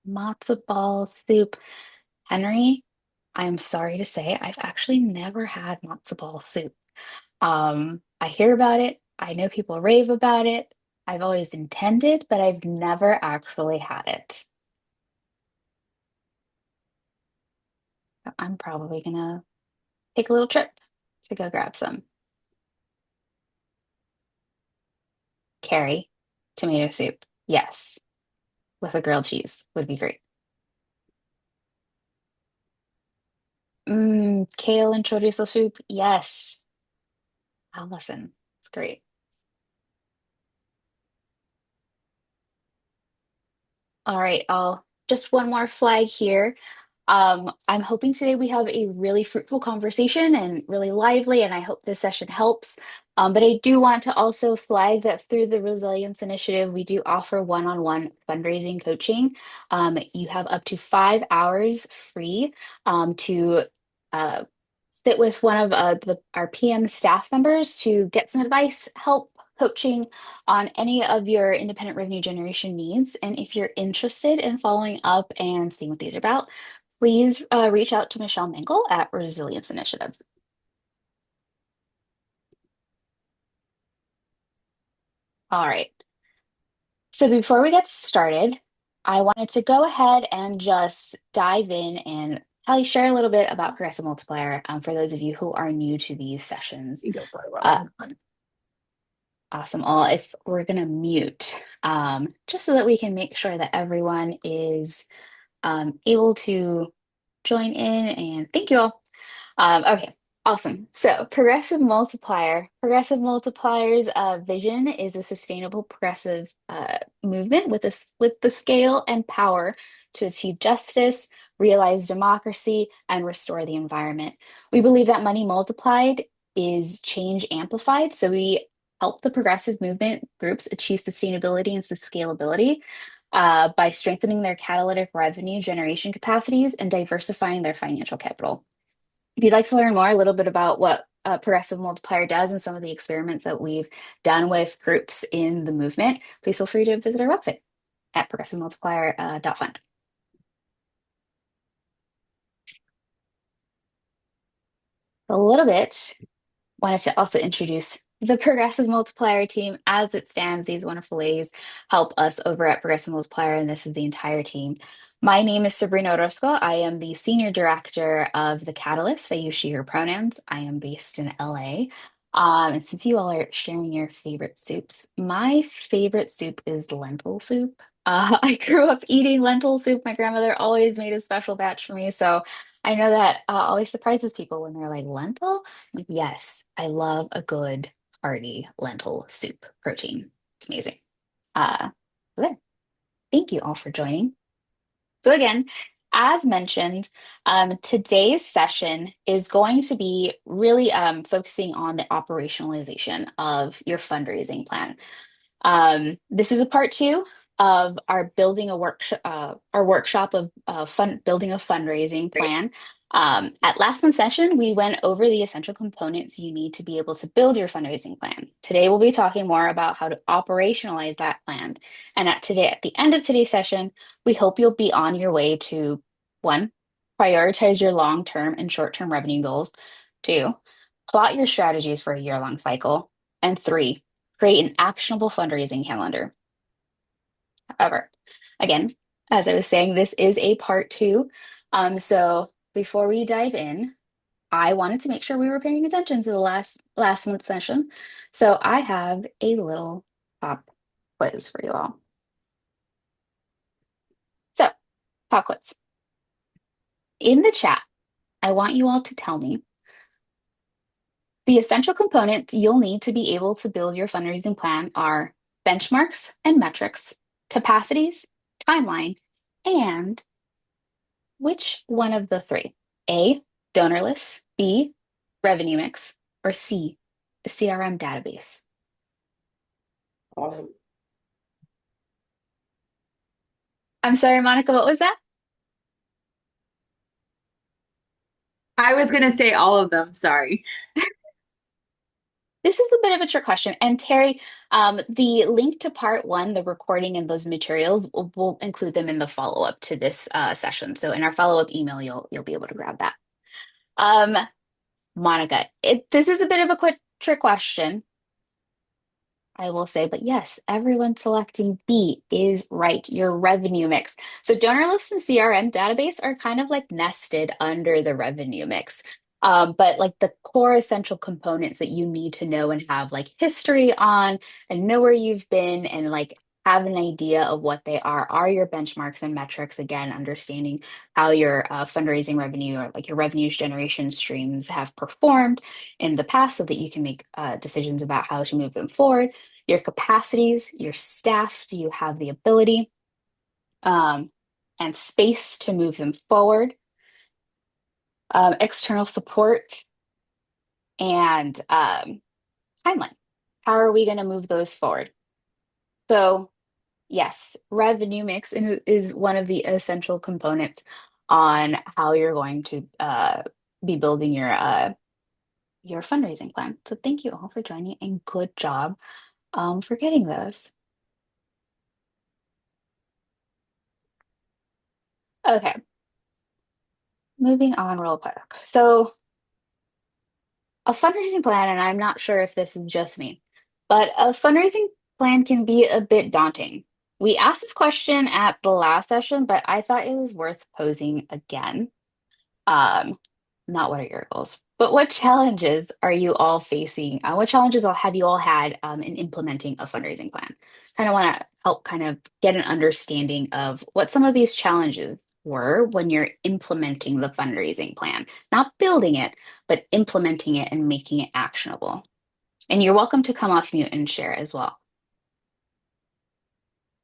Matzo ball soup. Henry, I'm sorry to say, I've actually never had matzo ball soup. I hear about it. I know people rave about it. I've always intended, but I've never actually had it. I'm probably gonna take a little trip to go grab some. Carrie, tomato soup. Yes, with a grilled cheese would be great. Kale and chorizo soup. Yes. I'll listen. It's great. All right, I'll just one more flag here. I'm hoping today we have a really fruitful conversation and really lively, and I hope this session helps. But I do want to also flag that through the Resilience Initiative, we do offer one-on-one fundraising coaching. You have up to 5 hours free to uh, sit with one of our PM staff members to get some advice, help, coaching on any of your independent revenue generation needs. And if you're interested in following up and seeing what these are about, please reach out to Michelle Mangle at Resilience Initiative. All right. So before we get started, I wanted to go ahead and just dive in and Kelly share a little bit about Progressive Multiplier for those of you who are new to these sessions. You go for it, Uh, Robin. Awesome. All if we're gonna mute, just so that we can make sure that everyone is able to join in. And thank you all. Okay, awesome. So Progressive Multiplier's vision is a sustainable progressive movement with with the scale and power to achieve justice, realize democracy, and restore the environment. We believe that money multiplied is change amplified. So we help the progressive movement groups achieve sustainability and scalability by strengthening their catalytic revenue generation capacities and diversifying their financial capital. If you'd like to learn more a little bit about what Progressive Multiplier does and some of the experiments that we've done with groups in the movement, please feel free to visit our website at progressivemultiplier.fund. A little bit, wanted to also introduce the Progressive Multiplier team. As it stands, these wonderful ladies help us over at Progressive Multiplier, and this is the entire team. My name is Sabrina Orozco. I am the Senior Director of the Catalyst. I use she, her pronouns. I am based in LA. And since you all are sharing your favorite soups, my favorite soup is lentil soup. I grew up eating lentil soup. My grandmother always made a special batch for me. So I know that always surprises people when they're like, lentil? Like, yes, I love a good hearty lentil soup protein. It's amazing. Uh, there. Thank you all for joining. So again, as mentioned, today's session is going to be really focusing on the operationalization of your fundraising plan. This is a part two of our building a workshop, our workshop of building a fundraising plan. At last month's session, we went over the essential components you need to be able to build your fundraising plan. Today, we'll be talking more about how to operationalize that plan. And at the end of today's session, we hope you'll be on your way to one, prioritize your long-term and short-term revenue goals. Two, plot your strategies for a year-long cycle. And three, create an actionable fundraising calendar. However, again, as I was saying, this is a part two. So before we dive in, I wanted to make sure we were paying attention to the last month's session. So I have a little pop quiz for you all. So, pop quiz. In the chat, I want you all to tell me the essential components you'll need to be able to build your fundraising plan are benchmarks and metrics, capacities, timeline, and which one of the three? A, donor lists, B, revenue mix, or C, a CRM database? Um, I'm sorry, Monica, what was that? I was going to say all of them. Sorry. This is a bit of a trick question. And Terry, the link to part one, the recording and those materials, we'll include them in the follow-up to this session. So in our follow-up email, you'll be able to grab that. Um, Monica, this is a bit of a quick trick question. I will say, but yes, everyone selecting B is right, your revenue mix. So donor lists and CRM database are kind of like nested under the revenue mix. But like the core essential components that you need to know and have like history on and know where you've been and like have an idea of what they are your benchmarks and metrics. Again, understanding how your fundraising revenue or like your revenues generation streams have performed in the past so that you can make decisions about how to move them forward, your capacities, your staff. Do you have the ability um, and space to move them forward? External support and timeline. How are we going to move those forward? So, yes, revenue mix is one of the essential components on how you're going to be building your fundraising plan. So, thank you all for joining and good job for getting those. Okay, moving on real quick. So, a fundraising plan, and I'm not sure if this is just me, but a fundraising plan can be a bit daunting. We asked this question at the last session, but I thought it was worth posing again. Um, Not what are your goals, but what challenges are you all facing? What challenges have you all had in implementing a fundraising plan? Kind of want to help kind of get an understanding of what some of these challenges were when you're implementing the fundraising plan, not building it, but implementing it and making it actionable. And you're welcome to come off mute and share as well.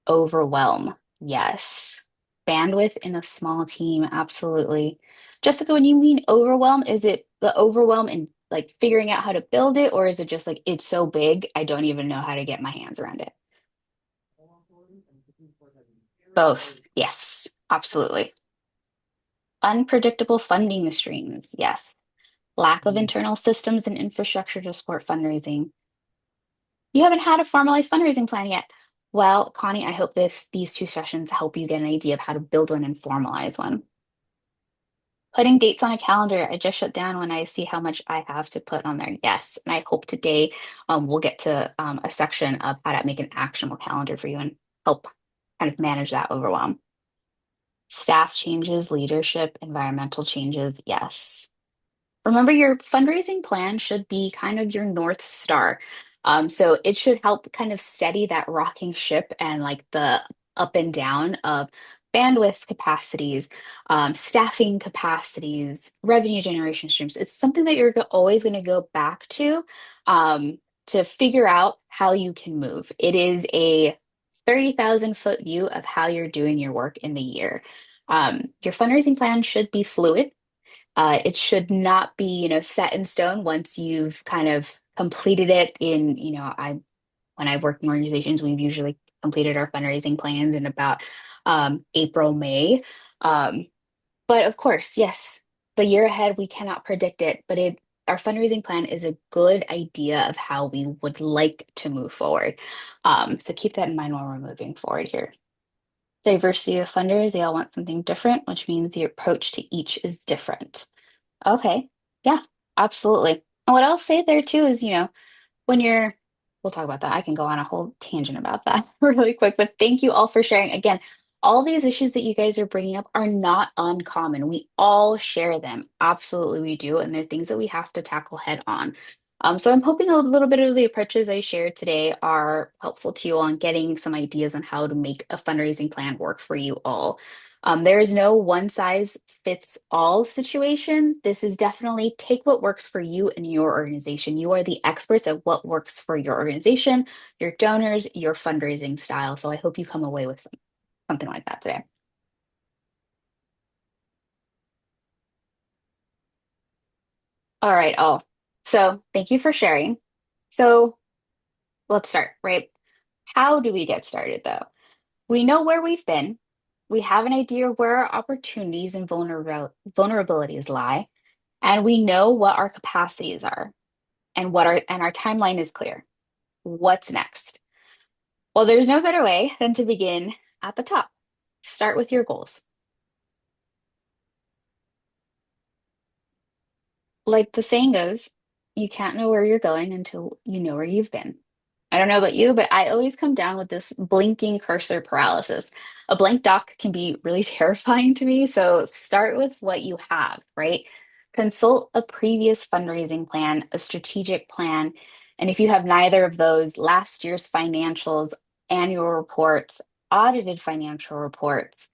Overwhelm. Yes. Bandwidth in a small team. Absolutely. Jessica, when you mean overwhelm, is it the overwhelm in like figuring out how to build it, or is it just like it's so big, I don't even know how to get my hands around it? Both. Yes, absolutely. Unpredictable funding streams. Yes. Lack of internal systems and infrastructure to support fundraising. You haven't had a formalized fundraising plan yet. Well, Connie, I hope these two sessions help you get an idea of how to build one and formalize one. Putting dates on a calendar, I just shut down when I see how much I have to put on there. Yes, and I hope today we'll get to a section of how to make an actionable calendar for you and help kind of manage that overwhelm. Staff changes, leadership, environmental changes. Yes. Remember, your fundraising plan should be kind of your North Star. So it should help kind of steady that rocking ship and like the up and down of bandwidth capacities, staffing capacities, revenue generation streams. It's something that you're always going to go back to figure out how you can move. It is a 30,000-foot view of how you're doing your work in the year. Your fundraising plan should be fluid. It should not be, set in stone once you've kind of completed it in, when I've worked in organizations, we've usually completed our fundraising plans in about April, May. Um, but of course, yes, the year ahead, we cannot predict it, but our fundraising plan is a good idea of how we would like to move forward. So keep that in mind while we're moving forward here. Diversity of funders, they all want something different, which means the approach to each is different. Okay. Yeah, absolutely. And what I'll say there too is, when we'll talk about that. I can go on a whole tangent about that really quick, but thank you all for sharing. Again, all these issues that you guys are bringing up are not uncommon. We all share them. Absolutely, we do. And they're things that we have to tackle head on. So I'm hoping a little bit of the approaches I shared today are helpful to you all in getting some ideas on how to make a fundraising plan work for you all. There is no one size fits all situation. This is definitely take what works for you and your organization. You are the experts at what works for your organization, your donors, your fundraising style. So I hope you come away with something like that today. All right, all. So thank you for sharing. So let's start, right? How do we get started though? We know where we've been. We have an idea of where our opportunities and vulnerabilities lie, and we know what our capacities are. and our timeline is clear. What's next? Well, there's no better way than to begin at the top. Start with your goals. Like the saying goes, you can't know where you're going until you know where you've been. I don't know about you, but I always come down with this blinking cursor paralysis. A blank doc can be really terrifying to me. So start with what you have, right? Consult a previous fundraising plan, a strategic plan. And if you have neither of those, last year's financials, annual reports, audited financial reports,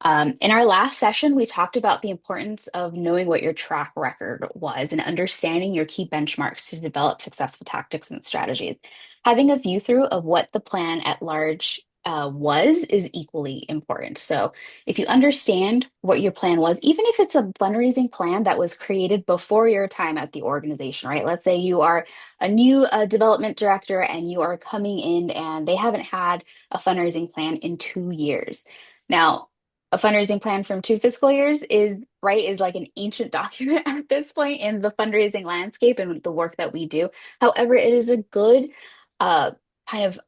in our last session, we talked about the importance of knowing what your track record was and understanding your key benchmarks to develop successful tactics and strategies. Having a view through of what the plan at large was is equally important. So, if you understand what your plan was, even if it's a fundraising plan that was created before your time at the organization, right? Let's say you are a new development director and you are coming in and they haven't had a fundraising plan in 2 years. Now, a fundraising plan from 2 fiscal years is right is like an ancient document at this point in the fundraising landscape and the work that we do. However, it is a good uh, kind of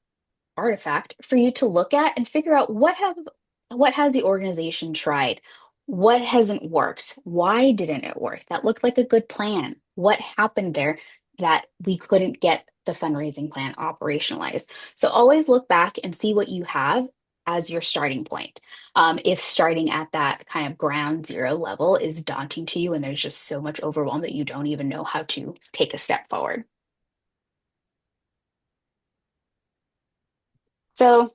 artifact for you to look at and figure out what has the organization tried, what hasn't worked, why didn't it work? That looked like a good plan. What happened there that we couldn't get the fundraising plan operationalized? So always look back and see what you have as your starting point. If starting at that kind of ground zero level is daunting to you and there's just so much overwhelm that you don't even know how to take a step forward. So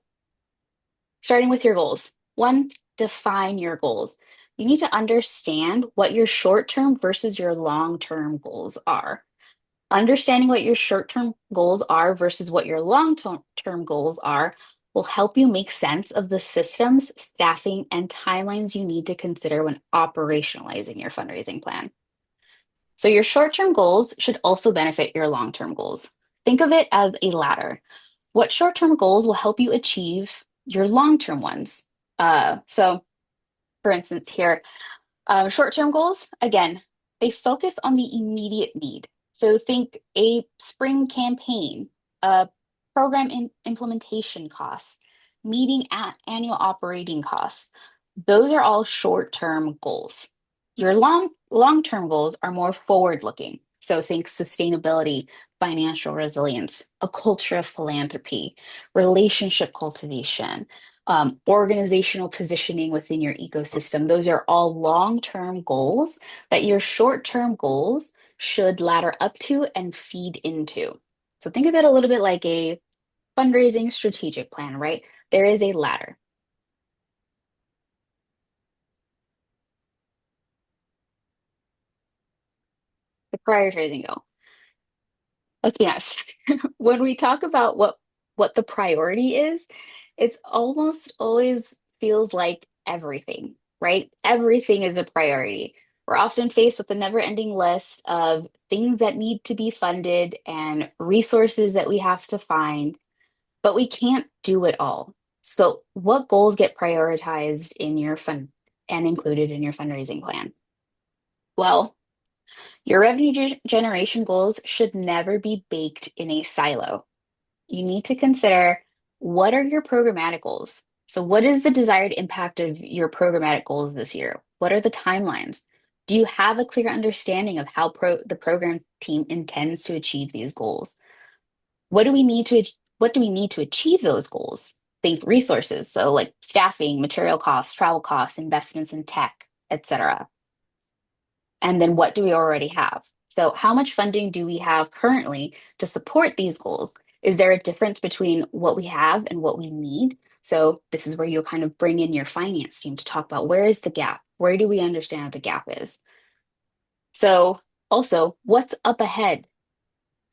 starting with your goals. One, define your goals. You need to understand what your short term versus your long term goals are. Understanding what your short term goals are versus what your long term goals are will help you make sense of the systems, staffing, and timelines you need to consider when operationalizing your fundraising plan. So, your short term goals should also benefit your long term goals. Think of it as a ladder. What short term goals will help you achieve your long term ones? So, for instance, here, short-term goals, again, they focus on the immediate need. So think a spring campaign, program implementation costs, meeting at annual operating costs. Those are all short-term goals. Your long-term goals are more forward-looking. So think sustainability, financial resilience, a culture of philanthropy, relationship cultivation, organizational positioning within your ecosystem. Those are all long-term goals that your short-term goals should ladder up to and feed into. So think of it a little bit like a fundraising strategic plan, right? There is a ladder. The prioritizing goal. Let's be honest. When we talk about what the priority is, it's almost always feels like everything, right? Everything is a priority. We're often faced with a never-ending list of things that need to be funded and resources that we have to find, but we can't do it all. So, what goals get prioritized in your fund and included in your fundraising plan? Well, your revenue generation goals should never be baked in a silo. You need to consider what are your programmatic goals? So, what is the desired impact of your programmatic goals this year? What are the timelines? Do you have a clear understanding of how the program team intends to achieve these goals? What do we need to what do we need to achieve those goals? Think resources, so like staffing, material costs, travel costs, investments in tech, etc. And then what do we already have? So, how much funding do we have currently to support these goals? Is there a difference between what we have and what we need? So, this is where you'll kind of bring in your finance team to talk about where is the gap? Where do we understand the gap is? So, also, what's up ahead?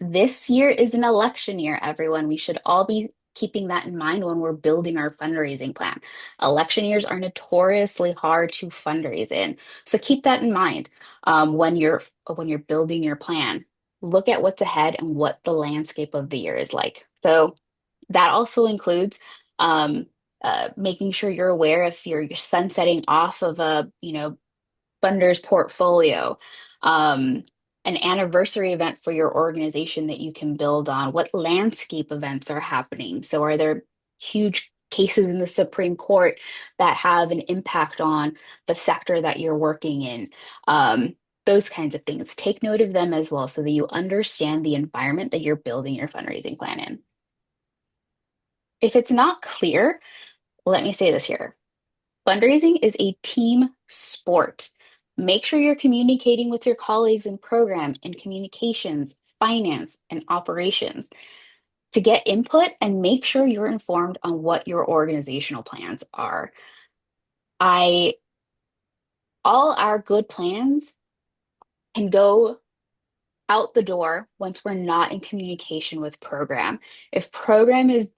This year is an election year, everyone. We should all be keeping that in mind when we're building our fundraising plan. Election years are notoriously hard to fundraise in, so keep that in mind when you're building your plan. Look at what's ahead and what the landscape of the year is like. So that also includes making sure you're aware if you're sunsetting off of a funder's portfolio. an anniversary event for your organization that you can build on? What landscape events are happening? So, are there huge cases in the Supreme Court that have an impact on the sector that you're working in? Those kinds of things. Take note of them as well so that you understand the environment that you're building your fundraising plan in. If it's not clear, let me say this here. Fundraising is a team sport. Make sure you're communicating with your colleagues in program, in communications, finance, and operations to get input and make sure you're informed on what your organizational plans are. I all our good plans can go out the door once we're not in communication with program. If program is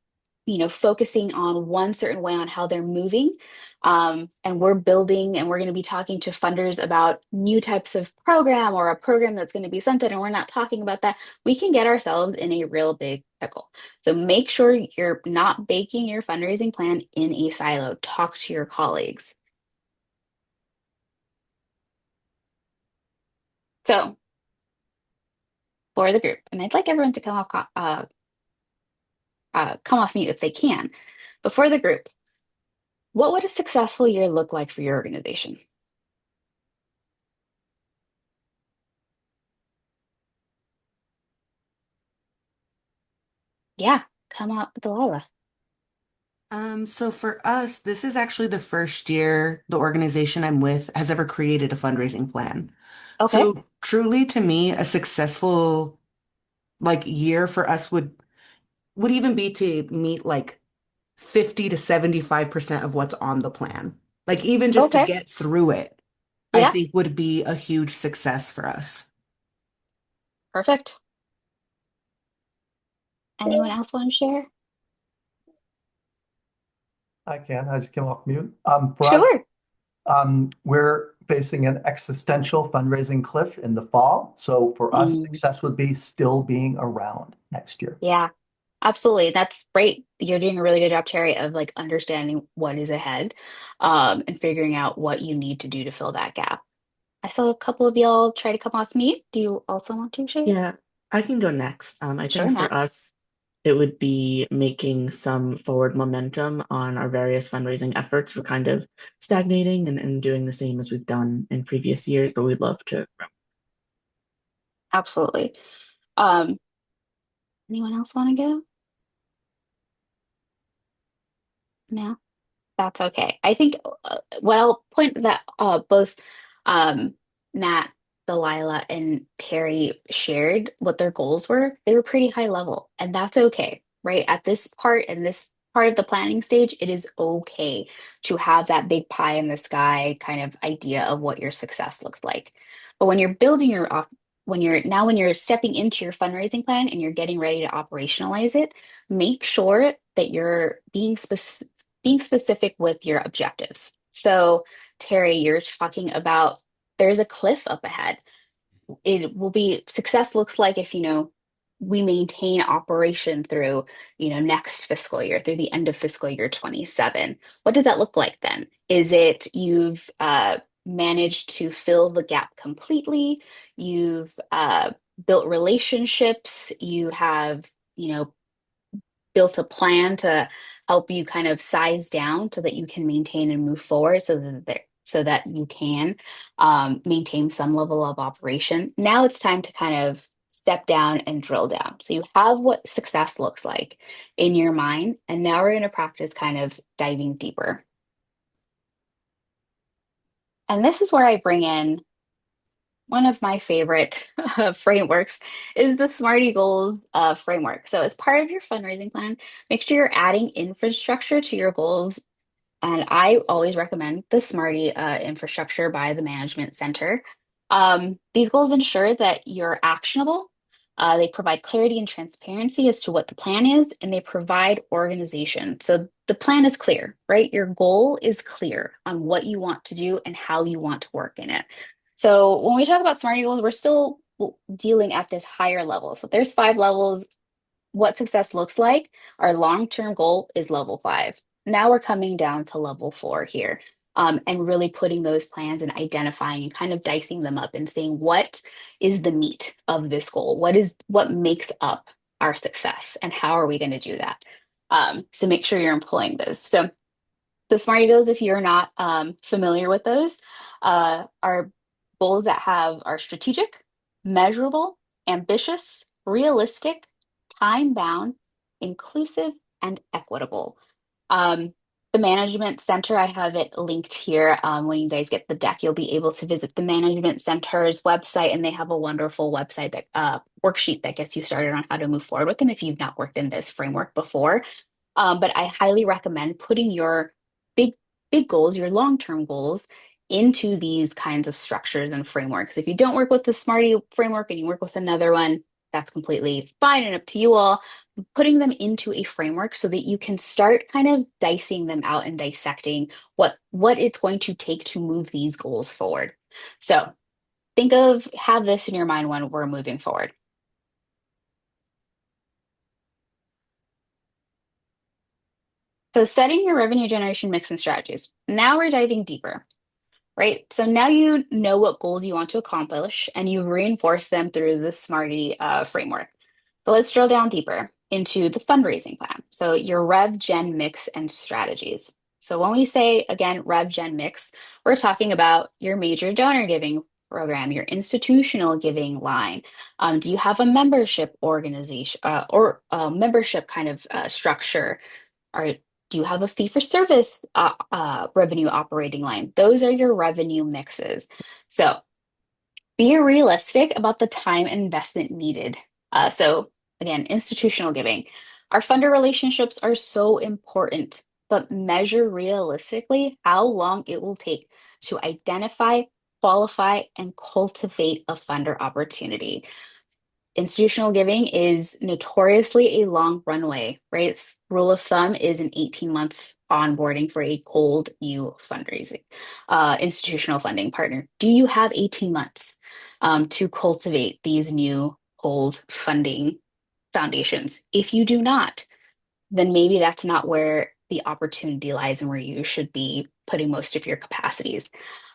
focusing on one certain way on how they're moving, and we're building and we're going to be talking to funders about new types of program or a program that's going to be sunset, and we're not talking about that, we can get ourselves in a real big pickle. So make sure you're not baking your fundraising plan in a silo. Talk to your colleagues. So for the group, and I'd like everyone to come off mute if they can. But for the group, what would a successful year look like for your organization? Yeah, come out, Delilah. So for us, this is actually the first year the organization I'm with has ever created a fundraising plan. Okay, So truly to me, a successful year for us would even be to meet like 50 to 75% of what's on the plan. Like even just to okay, get through it, I yeah, think would be a huge success for us. perfect. Anyone else want to share? I can. I just came off mute. For us, Sure. we're facing an existential fundraising cliff in the fall. So for us, Mm, success would be still being around next year. yeah, absolutely. That's great. You're doing a really good job, Terry, of like understanding what is ahead, and figuring out what you need to do to fill that gap. I saw a couple of y'all try to come off mute. Do you also want to share? Yeah, I can go next. I Sure, think for Matt. us, it would be making some forward momentum on our various fundraising efforts. We're kind of stagnating and doing the same as we've done in previous years, but we'd love to grow. Absolutely. Um, Anyone else want to go? No? That's okay. I think what I'll point that both um, Matt, Delilah, and Terry shared what their goals were. They were pretty high level, and that's okay, right? At this part in this part of the planning stage, it is okay to have that big pie in the sky kind of idea of what your success looks like. But when you're building your op when you're stepping into your fundraising plan and you're getting ready to operationalize it, make sure that you're being specific with your objectives. So, Terry, you're talking about there's a cliff up ahead. It will be success looks like if, we maintain operation through, next fiscal year, through the end of fiscal year 27. What does that look like then? Is it you've managed to fill the gap completely? You've built relationships, you have, you know, built a plan to help you kind of size down so that you can maintain and move forward so that you can maintain some level of operation. Now it's time to kind of step down and drill down. So you have what success looks like in your mind, and now we're going to practice kind of diving deeper. And this is where I bring in one of my favorite frameworks is the Smarty Goals framework. So as part of your fundraising plan, make sure you're adding infrastructure to your goals. And I always recommend the Smarty infrastructure by the Management Center. These goals ensure that you're actionable. They provide clarity and transparency as to what the plan is, and they provide organization. So the plan is clear, right? Your goal is clear on what you want to do and how you want to work in it. So when we talk about Smarty goals, we're still dealing at this higher level. So there's 5 levels. What success looks like, our long-term goal is level 5. Now we're coming down to level 4 here. and really putting those plans and identifying and kind of dicing them up and saying, what is the meat of this goal? What makes up our success, and how are we going to do that? So make sure you're employing those. So the SMARTY goals, if you're not familiar with those, are goals that are strategic, measurable, ambitious, realistic, time-bound, inclusive, and equitable. Um, the Management Center, I have it linked here. When you guys get the deck, you'll be able to visit the Management Center's website, and they have a wonderful website that worksheet that gets you started on how to move forward with them if you've not worked in this framework before. But I highly recommend putting your big, big goals, your long-term goals, into these kinds of structures and frameworks. If you don't work with the Smarty framework and you work with another one, that's completely fine and up to you all. Putting them into a framework so that you can start kind of dicing them out and dissecting what it's going to take to move these goals forward. So have this in your mind when we're moving forward. So setting your revenue generation mix and strategies. Now we're diving deeper, right? So now you know what goals you want to accomplish, and you reinforce them through the Smarty framework. But let's drill down deeper into the fundraising plan. So your Rev Gen mix and strategies. So when we say, again, Rev Gen mix, we're talking about your major donor giving program, your institutional giving line. Do you have a membership organization or a membership kind of structure? Are Do you have a fee for service revenue operating line? Those are your revenue mixes. So be realistic about the time and investment needed. So again, institutional giving. Our funder relationships are so important, but measure realistically how long it will take to identify, qualify, and cultivate a funder opportunity. Institutional giving is notoriously a long runway, right? Rule of thumb is an 18-month onboarding for a cold new fundraising, institutional funding partner. Do you have 18 months to cultivate these new cold funding foundations? If you do not, then maybe that's not where the opportunity lies and where you should be putting most of your capacities.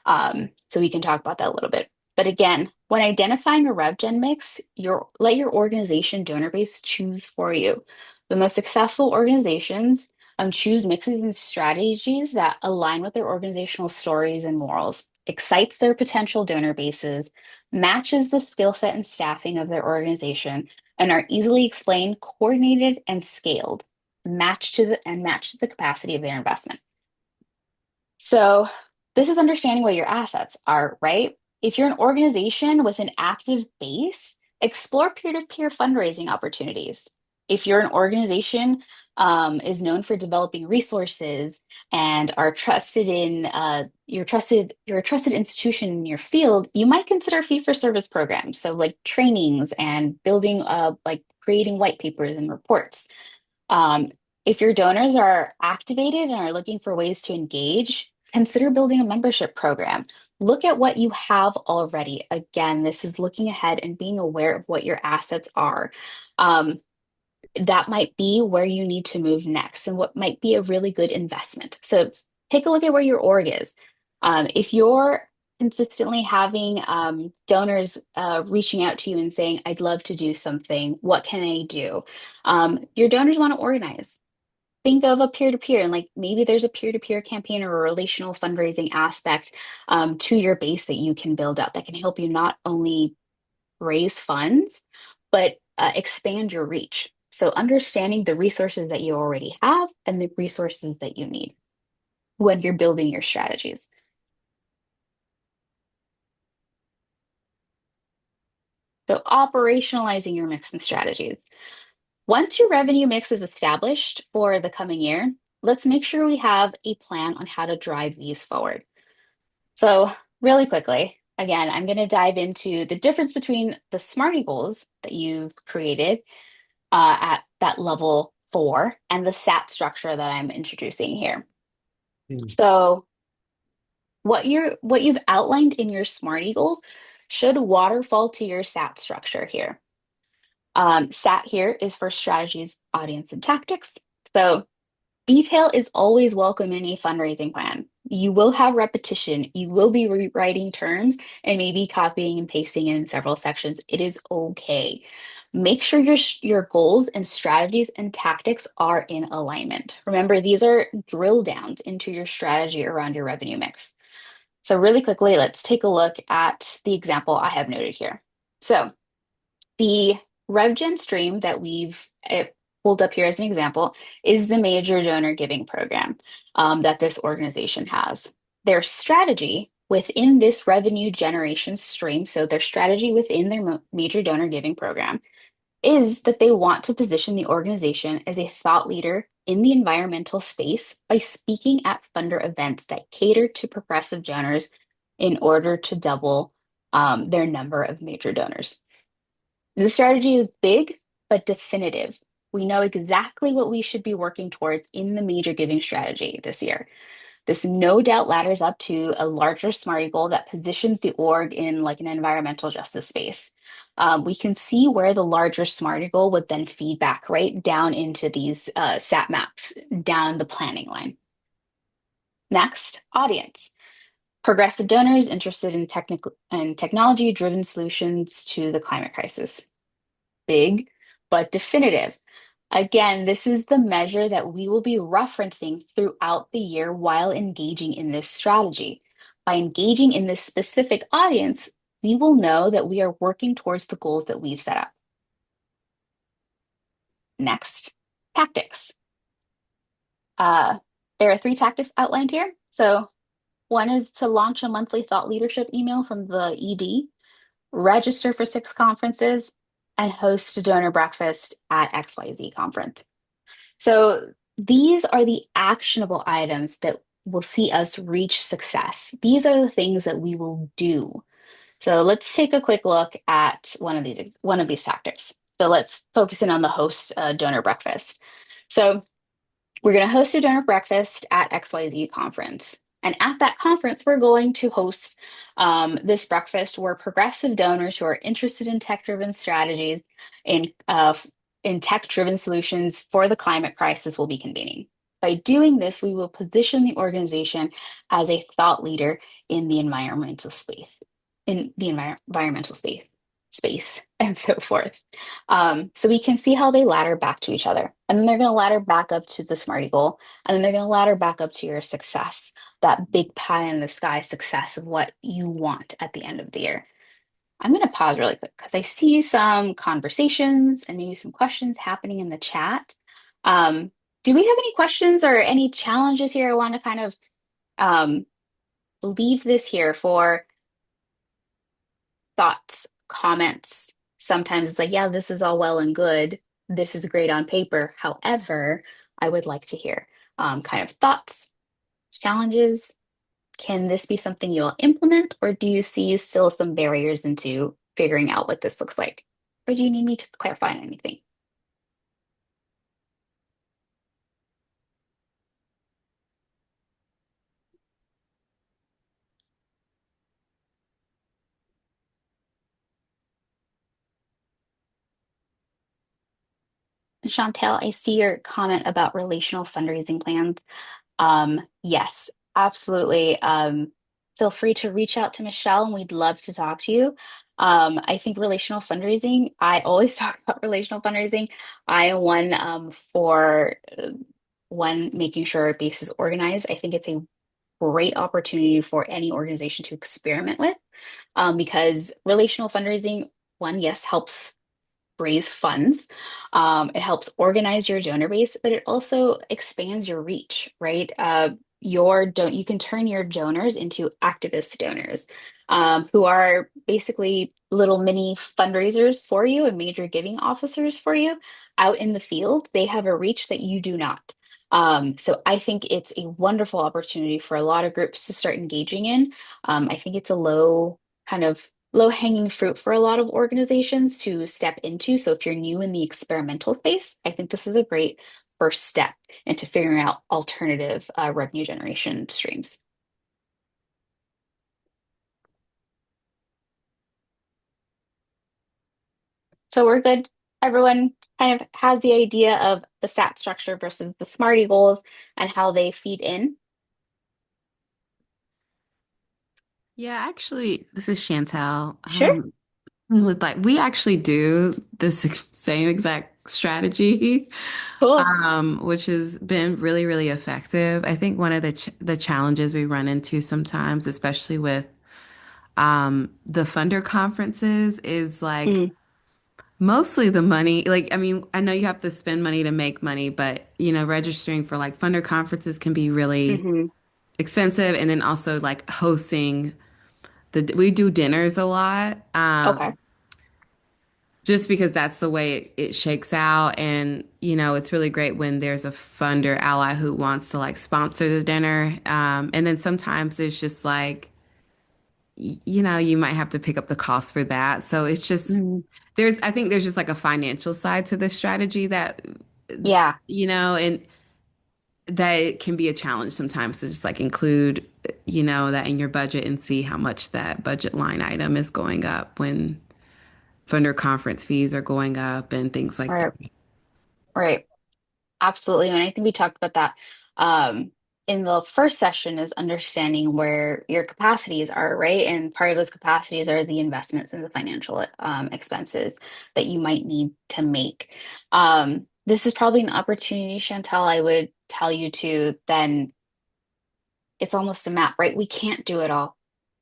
So we can talk about that a little bit. But again, when identifying a RevGen mix, let your organization donor base choose for you. The most successful organizations choose mixes and strategies that align with their organizational stories and morals, excites their potential donor bases, matches the skill set and staffing of their organization, and are easily explained, coordinated, and scaled, matched to the capacity of their investment. So this is understanding what your assets are, right? If you're an organization with an active base, explore peer-to-peer fundraising opportunities. If you're an organization is known for developing resources and are trusted you're a trusted institution in your field, you might consider fee-for-service programs. So like trainings and building like creating white papers and reports. Um, if your donors are activated and are looking for ways to engage, consider building a membership program. Look at what you have already. Again, this is looking ahead and being aware of what your assets are. That might be where you need to move next and what might be a really good investment. So take a look at where your org is. If you're consistently having donors reaching out to you and saying, I'd love to do something, what can I do? Your donors want to organize. Think of a peer-to-peer, and like maybe there's a peer-to-peer campaign or a relational fundraising aspect to your base that you can build out that can help you not only raise funds, but expand your reach. So understanding the resources that you already have and the resources that you need when you're building your strategies. So operationalizing your mix and strategies. Once your revenue mix is established for the coming year, let's make sure we have a plan on how to drive these forward. So really quickly, again, I'm going to dive into the difference between the Smarty goals that you've created at that level 4 and the SAT structure that I'm introducing here. So what you've outlined in your Smarty goals should waterfall to your SAT structure here. SAT here is for strategies, audience, and tactics. So detail is always welcome in a fundraising plan. You will have repetition. You will be rewriting terms and maybe copying and pasting in several sections. It is okay. Make sure your goals and strategies and tactics are in alignment. Remember, these are drill downs into your strategy around your revenue mix. So really quickly, let's take a look at the example I have noted here. So the RevGen stream that we've pulled up here as an example is the major donor giving program that this organization has. Their strategy within this revenue generation stream, so their strategy within their major donor giving program, is that they want to position the organization as a thought leader in the environmental space by speaking at funder events that cater to progressive donors in order to double their number of major donors. The strategy is big, but definitive. We know exactly what we should be working towards in the major giving strategy this year. This no doubt ladders up to a larger SMARTY goal that positions the org in like an environmental justice space. We can see where the larger SMARTY goal would then feed back right down into these SAT maps down the planning line. Next, audience. Progressive donors interested in technical and technology-driven solutions to the climate crisis. Big, but definitive. Again, this is the measure that we will be referencing throughout the year while engaging in this strategy. By engaging in this specific audience, we will know that we are working towards the goals that we've set up. Next, tactics. There are 3 tactics outlined here. So one is to launch a monthly thought leadership email from the ED, register for 6 conferences, and host a donor breakfast at XYZ conference. So these are the actionable items that will see us reach success. These are the things that we will do. So let's take a quick look at one of these tactics. So let's focus in on the host donor breakfast. So we're going to host a donor breakfast at XYZ conference. And at that conference, we're going to host this breakfast where progressive donors who are interested in tech-driven strategies in tech-driven solutions for the climate crisis will be convening. By doing this, we will position the organization as a thought leader in the environmental space and so forth. So we can see how they ladder back to each other. And then they're going to ladder back up to the SMARTY goal. And then they're going to ladder back up to your success, that big pie in the sky success of what you want at the end of the year. I'm going to pause really quick because I see some conversations and maybe some questions happening in the chat. Do we have any questions or any challenges here? I want to kind of leave this here for thoughts, comments. Sometimes it's like, yeah, this is all well and good. This is great on paper. However, I would like to hear kind of thoughts, challenges. Can this be something you'll implement, or do you see still some barriers into figuring out what this looks like? Or do you need me to clarify on anything? Chantel, I see your comment about relational fundraising plans. Yes, absolutely. Feel free to reach out to Michelle and we'd love to talk to you. I think relational fundraising, I always talk about relational fundraising. I am one for one, making sure our base is organized. I think it's a great opportunity for any organization to experiment with because relational fundraising, one, yes, helps raise funds. It helps organize your donor base, but it also expands your reach, right? You can turn your donors into activist donors who are basically little mini fundraisers for you and major giving officers for you out in the field. They have a reach that you do not. So I think it's a wonderful opportunity for a lot of groups to start engaging in. I think it's a low hanging fruit for a lot of organizations to step into. So if you're new in the experimental phase, I think this is a great first step into figuring out alternative revenue generation streams. So we're good. Everyone kind of has the idea of the SAT structure versus the SMARTY goals and how they feed in. Yeah, actually, this is Chantel. Sure. With like we actually do this same exact strategy, Cool. which has been really, really effective. I think one of the challenges we run into sometimes, especially with the funder conferences, is like Mm, mostly the money. Like, I mean, I know you have to spend money to make money, but registering for like funder conferences can be really hmm. expensive, and then also like hosting we do dinners a lot. Okay. Just because that's the way it shakes out. And, it's really great when there's a funder ally who wants to like sponsor the dinner. And then sometimes it's just like, you might have to pick up the cost for that. So it's just, Mm, I think there's just like a financial side to this strategy that, yeah. and that it can be a challenge sometimes to just like include, that in your budget and see how much that budget line item is going up when funder conference fees are going up and things like that. Right. Right. Absolutely. And I think we talked about that in the first session is understanding where your capacities are, right? And part of those capacities are the investments and the financial expenses that you might need to make. This is probably an opportunity, Chantel, I would tell you to then it's almost a map, right? We can't do it all.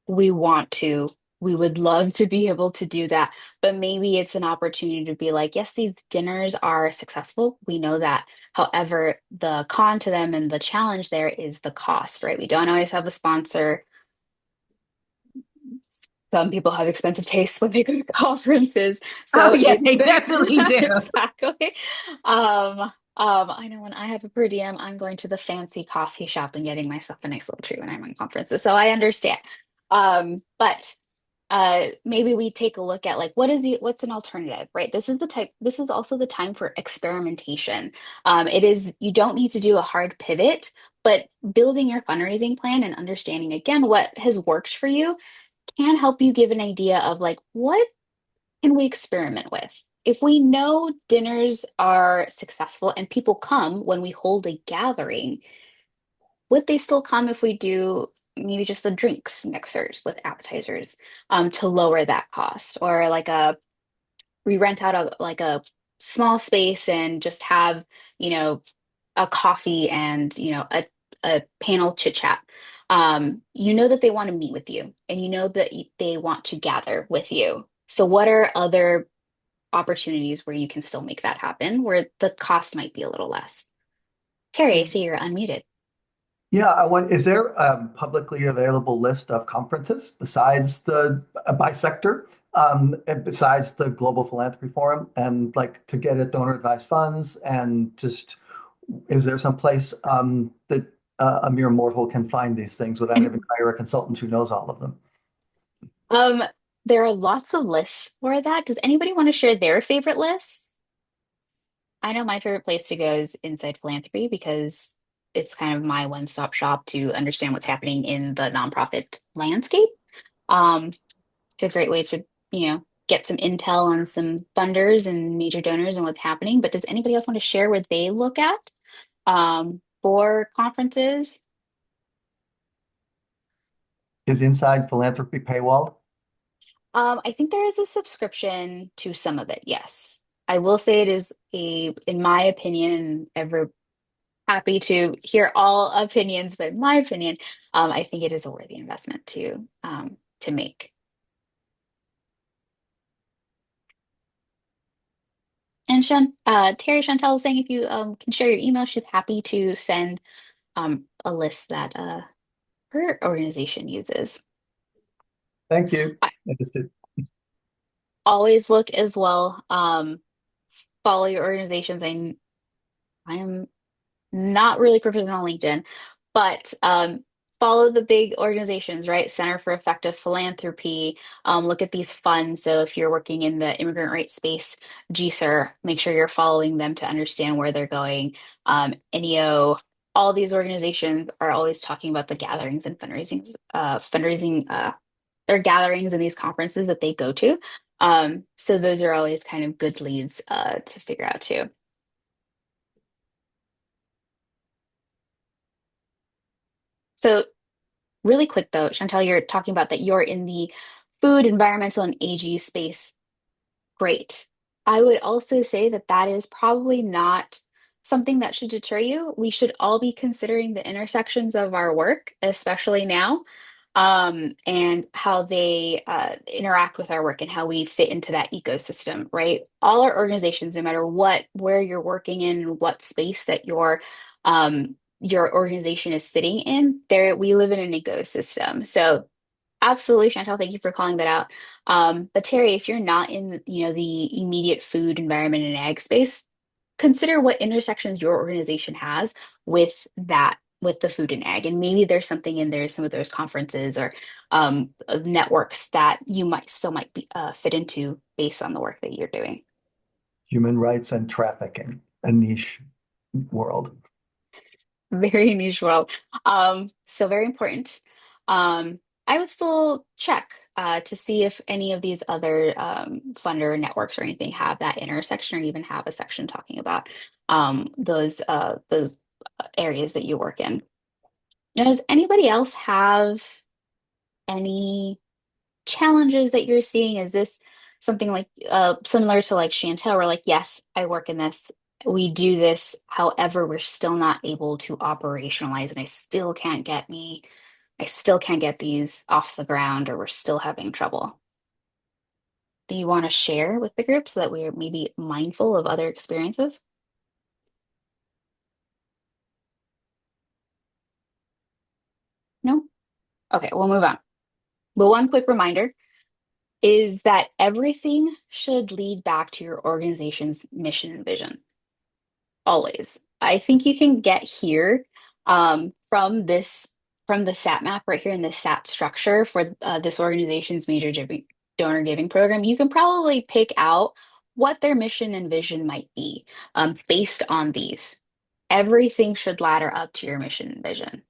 We want to. We would love to be able to do that. But maybe it's an opportunity to be like, yes, these dinners are successful. We know that. However, the con to them and the challenge there is the cost, right? We don't always have a sponsor. Some people have expensive tastes when they go to conferences. Oh So yeah, it's they definitely do. exactly. I know when I have a per diem, I'm going to the fancy coffee shop and getting myself a nice little treat when I'm on conferences. So I understand. But maybe we take a look at like what's an alternative, right? This is also the time for experimentation. It is you don't need to do a hard pivot, but building your fundraising plan and understanding again what has worked for you can help you give an idea of like what can we experiment with? If we know dinners are successful and people come when we hold a gathering, would they still come if we do maybe just the drinks mixers with appetizers to lower that cost? Or like we rent out a small space and just have, you know, a coffee and, a panel chit chat. You know that they want to meet with you and you know that they want to gather with you. So what are other opportunities where you can still make that happen, where the cost might be a little less? Terry, I see you're unmuted. Yeah, I want, is there a publicly available list of conferences besides the by sector, and besides the Global Philanthropy Forum, and like to get at donor advised funds, and just is there some place that a mere mortal can find these things without having to hire a consultant who knows all of them? Um, there are lots of lists for that. Does anybody want to share their favorite lists? I know my favorite place to go is Inside Philanthropy because it's kind of my one-stop shop to understand what's happening in the nonprofit landscape. It's a great way to, get some intel on some funders and major donors and what's happening. But does anybody else want to share where they look at for conferences? Is Inside Philanthropy paywalled? I think there is a subscription to some of it, yes. I will say it is in my opinion, and ever happy to hear all opinions, but in my opinion, I think it is a worthy investment to make. And Terry Chantel is saying if you can share your email, she's happy to send a list that her organization uses. Thank you. I I just did. always look as well. Follow your organizations. I am not really proficient on LinkedIn, but follow the big organizations, right? Center for Effective Philanthropy. Look at these funds. So if you're working in the immigrant rights space, GSER, make sure you're following them to understand where they're going. NEO, all these organizations are always talking about the gatherings and their gatherings and these conferences that they go to. So those are always kind of good leads to figure out too. So Really quick though, Chantel, you're talking about that you're in the food, environmental, and AG space. Great. I would also say that that is probably not something that should deter you. We should all be considering the intersections of our work, especially now, and how they interact with our work and how we fit into that ecosystem, right? All our organizations, no matter where you're working in, what space that your organization is sitting in, there we live in an ecosystem. So absolutely, Chantal, thank you for calling that out. But Terry, if you're not in, the immediate food environment and ag space, consider what intersections your organization has with that, with the food and ag. And maybe there's something in there, some of those conferences or networks that you might be fit into based on the work that you're doing. Human rights and trafficking, a niche world. Very unusual. So very important. I would still check to see if any of these other funder networks or anything have that intersection or even have a section talking about those areas that you work in. Now, does anybody else have any challenges that you're seeing? Is this something like similar to like Chantel, where like, yes, I work in this, we do this, however, we're still not able to operationalize, and I still can't get these off the ground, or we're still having trouble. Do you want to share with the group so that we're maybe mindful of other experiences? No? Okay, we'll move on. But one quick reminder is that everything should lead back to your organization's mission and vision. Always. I think you can get here from the SAT map right here in the SAT structure for this organization's major donor giving program. You can probably pick out what their mission and vision might be based on these. Everything should ladder up to your mission and vision.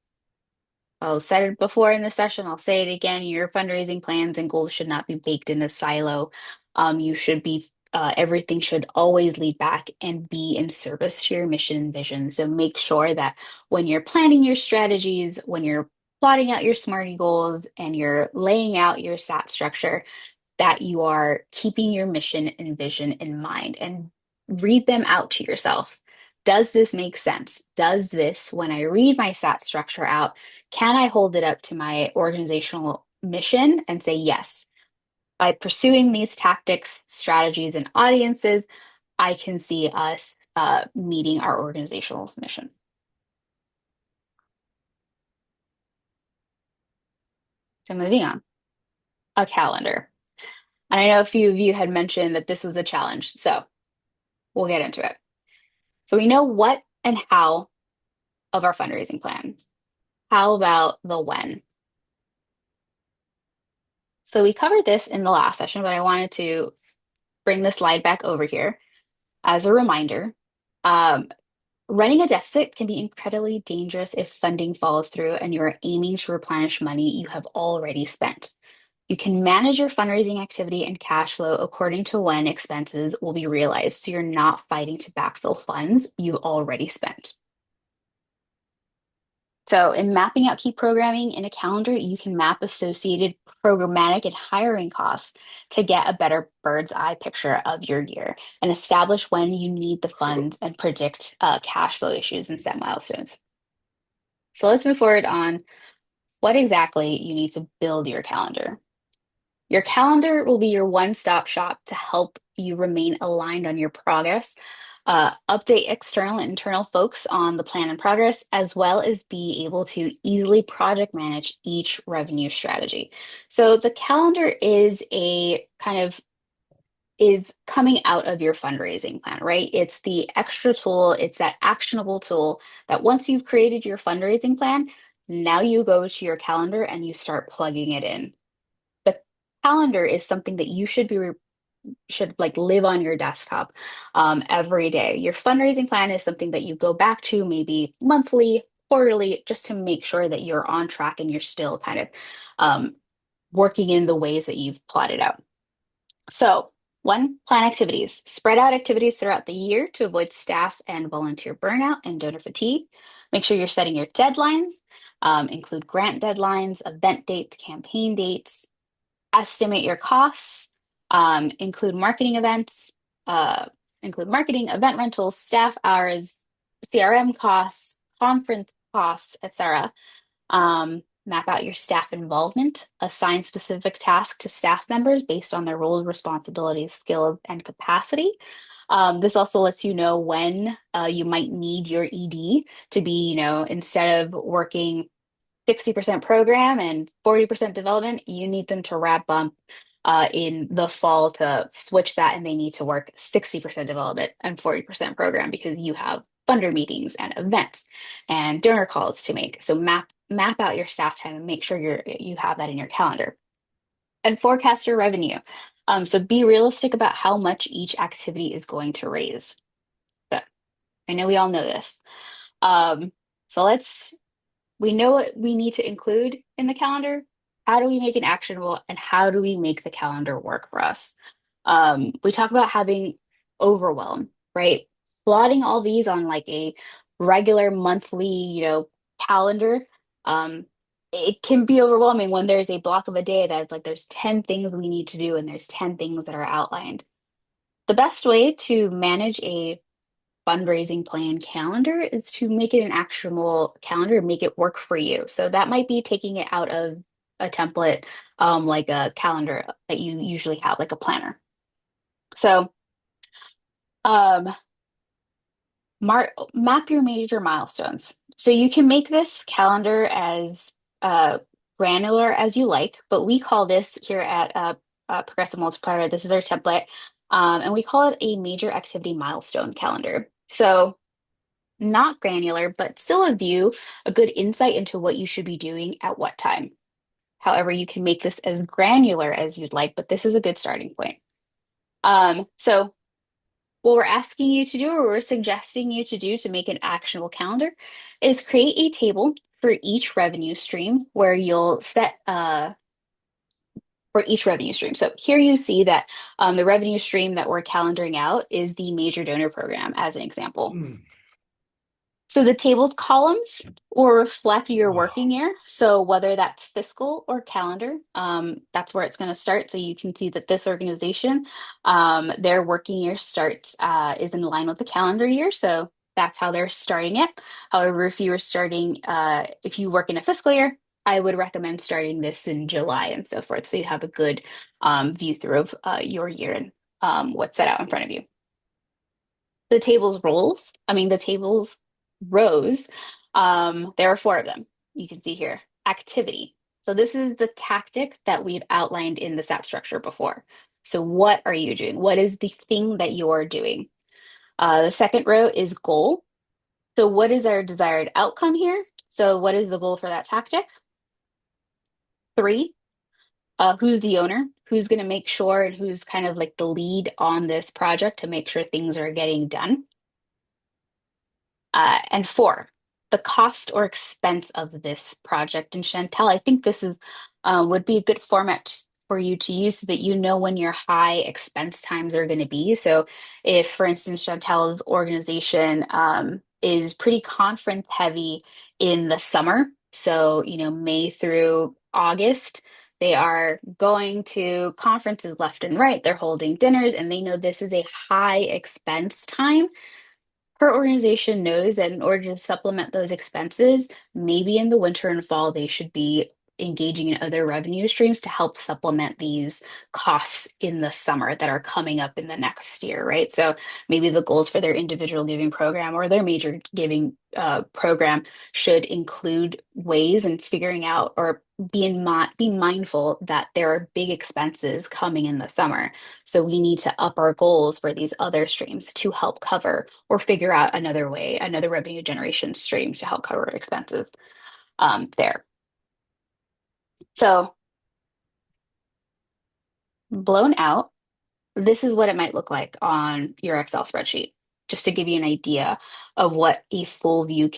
I said it before in the session, I'll say it again. Your fundraising plans and goals should not be baked in a silo. You should be, everything should always lead back and be in service to your mission and vision. So make sure that when you're planning your strategies, when you're plotting out your SMARTY goals and you're laying out your SAT structure, that you are keeping your mission and vision in mind and read them out to yourself. Does this make sense? Does this, when I read my SAT structure out, can I hold it up to my organizational mission and say, yes, by pursuing these tactics, strategies, and audiences, I can see us meeting our organizational mission. So moving on, a calendar. And I know a few of you had mentioned that this was a challenge, so we'll get into it. So we know what and how of our fundraising plan. How about the when? So we covered this in the last session, but I wanted to bring the slide back over here as a reminder. Um, Running a deficit can be incredibly dangerous if funding falls through and you are aiming to replenish money you have already spent. You can manage your fundraising activity and cash flow according to when expenses will be realized, so you're not fighting to backfill funds you've already spent. So in mapping out key programming in a calendar, you can map associated programmatic and hiring costs to get a better bird's eye picture of your year and establish when you need the funds and predict cash flow issues and set milestones. So let's move forward on what exactly you need to build your calendar. Your calendar will be your one-stop shop to help you remain aligned on your progress, update external and internal folks on the plan and progress, as well as be able to easily project manage each revenue strategy. So the calendar is is coming out of your fundraising plan, right? It's the extra tool, it's that actionable tool that once you've created your fundraising plan, now you go to your calendar and you start plugging it in. The calendar is something that you should like live on your desktop every day. Your fundraising plan is something that you go back to maybe monthly, quarterly, just to make sure that you're on track and you're still kind of working in the ways that you've plotted out. So one, plan activities. Spread out activities throughout the year to avoid staff and volunteer burnout and donor fatigue. Make sure you're setting your deadlines. include grant deadlines, event dates, campaign dates, estimate your costs, include marketing events, include marketing, event rentals, staff hours, CRM costs, conference costs, etc. Map out your staff involvement, assign specific tasks to staff members based on their roles, responsibilities, skills, and capacity. This also lets you know when you might need your ED to be, instead of working 60% program and 40% development, you need them to wrap up in the fall to switch that, and they need to work 60% development and 40% program because you have funder meetings and events and donor calls to make. So map out your staff time and make sure you have that in your calendar. And forecast your revenue. So be realistic about how much each activity is going to raise. So I know we all know this. Um, so we know what we need to include in the calendar. How do we make it actionable, and how do we make the calendar work for us? We talk about having overwhelm, right? Plotting all these on like a regular monthly, calendar. Um, it can be overwhelming when there's a block of a day that's like there's 10 things we need to do and there's 10 things that are outlined. The best way to manage a fundraising plan calendar is to make it an actionable calendar, make it work for you. So that might be taking it out of a template, like a calendar that you usually have, like a planner. So um, map your major milestones. So you can make this calendar as granular as you like, but we call this here at Progressive Multiplier, this is our template, and we call it a major activity milestone calendar. So not granular, but still a good insight into what you should be doing at what time. However, you can make this as granular as you'd like, but this is a good starting point. So what we're asking you to do, or we're suggesting you to do to make an actionable calendar, is create a table for each revenue stream where you'll set for each revenue stream. So here you see that the revenue stream that we're calendaring out is the major donor program as an example. So the table's columns will reflect your working year. So whether that's fiscal or calendar, that's where it's going to start. So you can see that this organization, their working year starts is in line with the calendar year. So that's how they're starting it. However, if you were starting, if you work in a fiscal year, I would recommend starting this in July and so forth. So you have a good view through of your year and what's set out in front of you. The table's rows, there are four of them. You can see here, activity. So this is the tactic that we've outlined in the SAP structure before. So what are you doing? What is the thing that you're doing? The second row is goal. So what is our desired outcome here? So what is the goal for that tactic? Three, who's the owner? Who's going to make sure, and who's kind of like the lead on this project to make sure things are getting done? And four, the cost or expense of this project. And Chantel, I think this is would be a good format for you to use so that you know when your high expense times are going to be. So if, for instance, Chantel's organization is pretty conference heavy in the summer, so, May through August, they are going to conferences left and right. They're holding dinners, and they know this is a high expense time. Her organization knows that in order to supplement those expenses, maybe in the winter and fall, they should be engaging in other revenue streams to help supplement these costs in the summer that are coming up in the next year, right? So maybe the goals for their individual giving program or their major giving program should include ways and figuring out or be mindful that there are big expenses coming in the summer. So we need to up our goals for these other streams to help cover or figure out another way, another revenue generation stream to help cover expenses there. So blown out, this is what it might look like on your Excel spreadsheet, just to give you an idea of what a full view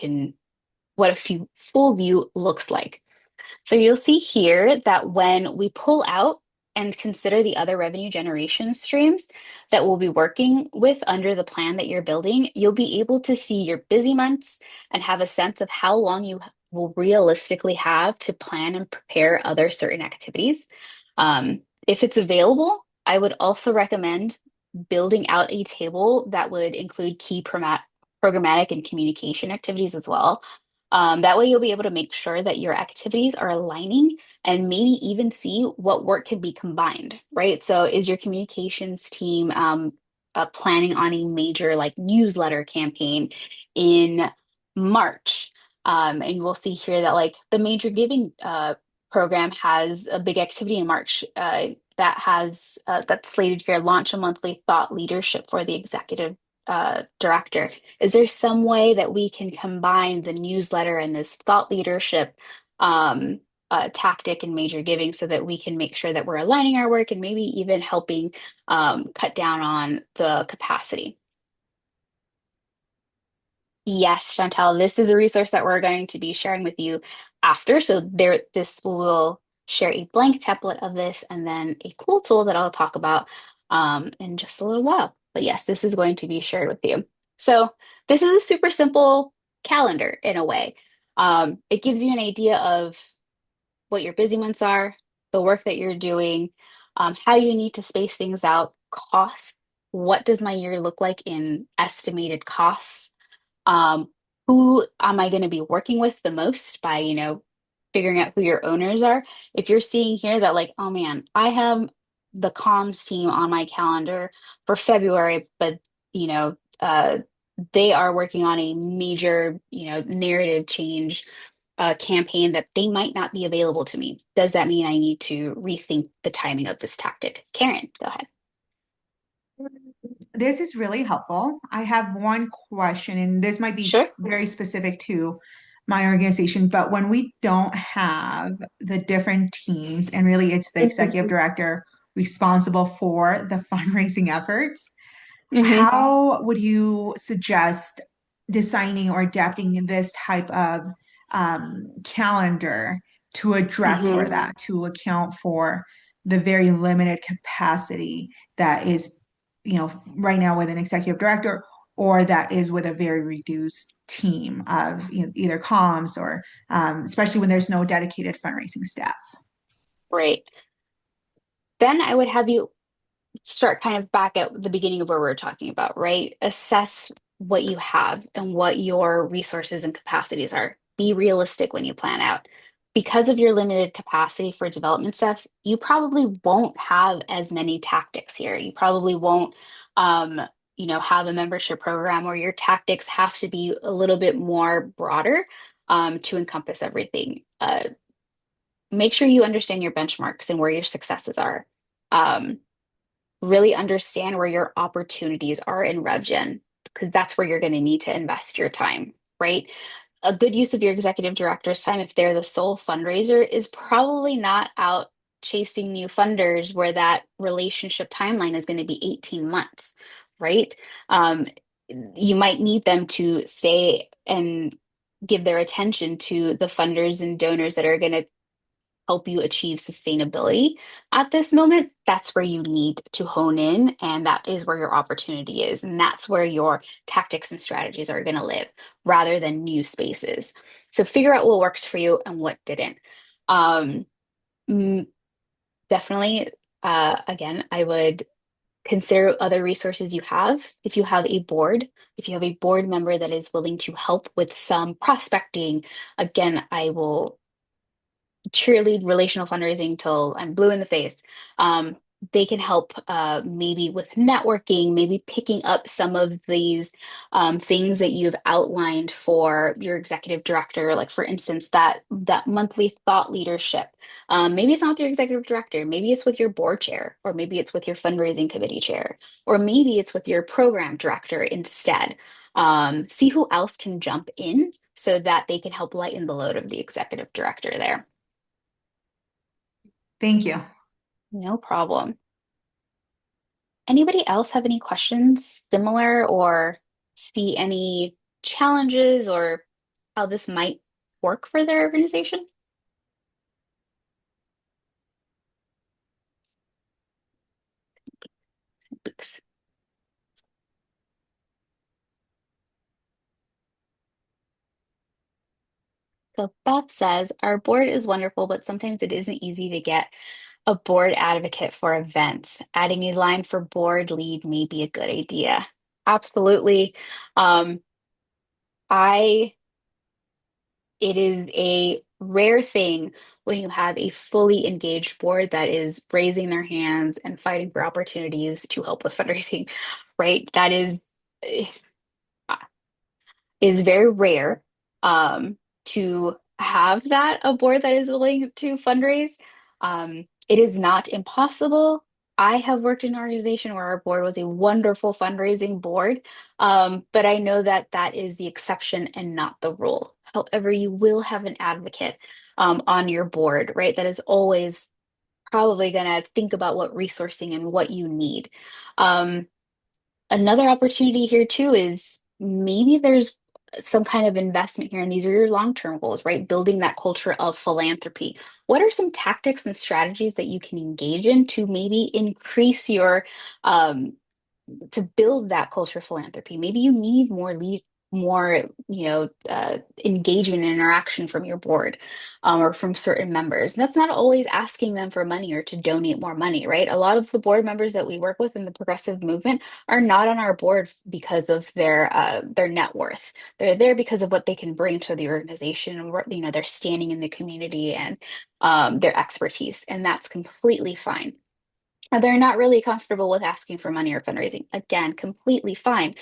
full view looks like. So you'll see here that when we pull out and consider the other revenue generation streams that we'll be working with under the plan that you're building, you'll be able to see your busy months and have a sense of how long will realistically have to plan and prepare other certain activities. If it's available, I would also recommend building out a table that would include key programmatic and communication activities as well. That way, you'll be able to make sure that your activities are aligning and maybe even see what work can be combined, right? So, is your communications team planning on a major like newsletter campaign in March? And we'll see here that like the major giving program has a big activity in March that's slated here, launch a monthly thought leadership for the executive director. Is there some way that we can combine the newsletter and this thought leadership tactic in major giving so that we can make sure that we're aligning our work and maybe even helping cut down on the capacity? Yes, Chantel, this is a resource that we're going to be sharing with you after. So this will share a blank template of this and then a cool tool that I'll talk about in just a little while. But yes, this is going to be shared with you. So this is a super simple calendar in a way. It gives you an idea of what your busy months are, the work that you're doing, how you need to space things out, costs. What does my year look like in estimated costs? um, who am I going to be working with the most by, figuring out who your owners are. If you're seeing here that like, oh man, I have the comms team on my calendar for February, but you know, they are working on a major, narrative change campaign that they might not be available to me. Does that mean I need to rethink the timing of this tactic? Karen, go ahead. This is really helpful. I have one question, and this might be Sure. very specific to my organization, but when we don't have the different teams, and really it's the executive director responsible for the fundraising efforts, Hmm. how would you suggest designing or adapting this type of calendar to address for Hmm. that, to account for the very limited capacity that is, right now with an executive director, or that is with a very reduced team of, either comms or especially when there's no dedicated fundraising staff. Right. Then I would have you start kind of back at the beginning of where we were talking about, right? Assess what you have and what your resources and capacities are. Be realistic when you plan out. Because of your limited capacity for development stuff, you probably won't have as many tactics here. You probably won't, um, have a membership program where your tactics have to be a little bit more broader, to encompass everything. Make sure you understand your benchmarks and where your successes are. Um, really understand where your opportunities are in RevGen, because that's where you're going to need to invest your time, right? A good use of your executive director's time, if they're the sole fundraiser, is probably not out chasing new funders where that relationship timeline is going to be 18 months, right? You might need them to stay and give their attention to the funders and donors that are going to help you achieve sustainability at this moment. That's where you need to hone in, and that is where your opportunity is. And that's where your tactics and strategies are going to live rather than new spaces. So figure out what works for you and what didn't. Um, mm, Definitely, again, I would consider other resources you have. If you have a board, if you have a board member that is willing to help with some prospecting, again, I will cheerlead relational fundraising till I'm blue in the face. Um, they can help maybe with networking, maybe picking up some of these things that you've outlined for your executive director. Like for instance, that monthly thought leadership. Maybe it's not with your executive director. Maybe it's with your board chair, or maybe it's with your fundraising committee chair, or maybe it's with your program director instead. See who else can jump in so that they can help lighten the load of the executive director there. Thank you. No problem. Anybody else have any questions similar or see any challenges or how this might work for their organization? Thanks. So Beth says, our board is wonderful, but sometimes it isn't easy to get a board advocate for events. Adding a line for board lead may be a good idea. Absolutely. Um, I It is a rare thing when you have a fully engaged board that is raising their hands and fighting for opportunities to help with fundraising, right? That is very rare to have that a board that is willing to fundraise. It is not impossible. I have worked in an organization where our board was a wonderful fundraising board, but I know that that is the exception and not the rule. However, you will have an advocate on your board, right? That is always probably going to think about what resourcing and what you need. Um, Another opportunity here too is maybe there's some kind of investment here, and these are your long-term goals, right? Building that culture of philanthropy. What are some tactics and strategies that you can engage in to maybe increase your to build that culture of philanthropy? Maybe you need more, engagement and interaction from your board, or from certain members. And that's not always asking them for money or to donate more money, right? A lot of the board members that we work with in the progressive movement are not on our board because of their net worth. They're there because of what they can bring to the organization and what, their standing in the community and their expertise, and that's completely fine. They're not really comfortable with asking for money or fundraising. Again, completely fine,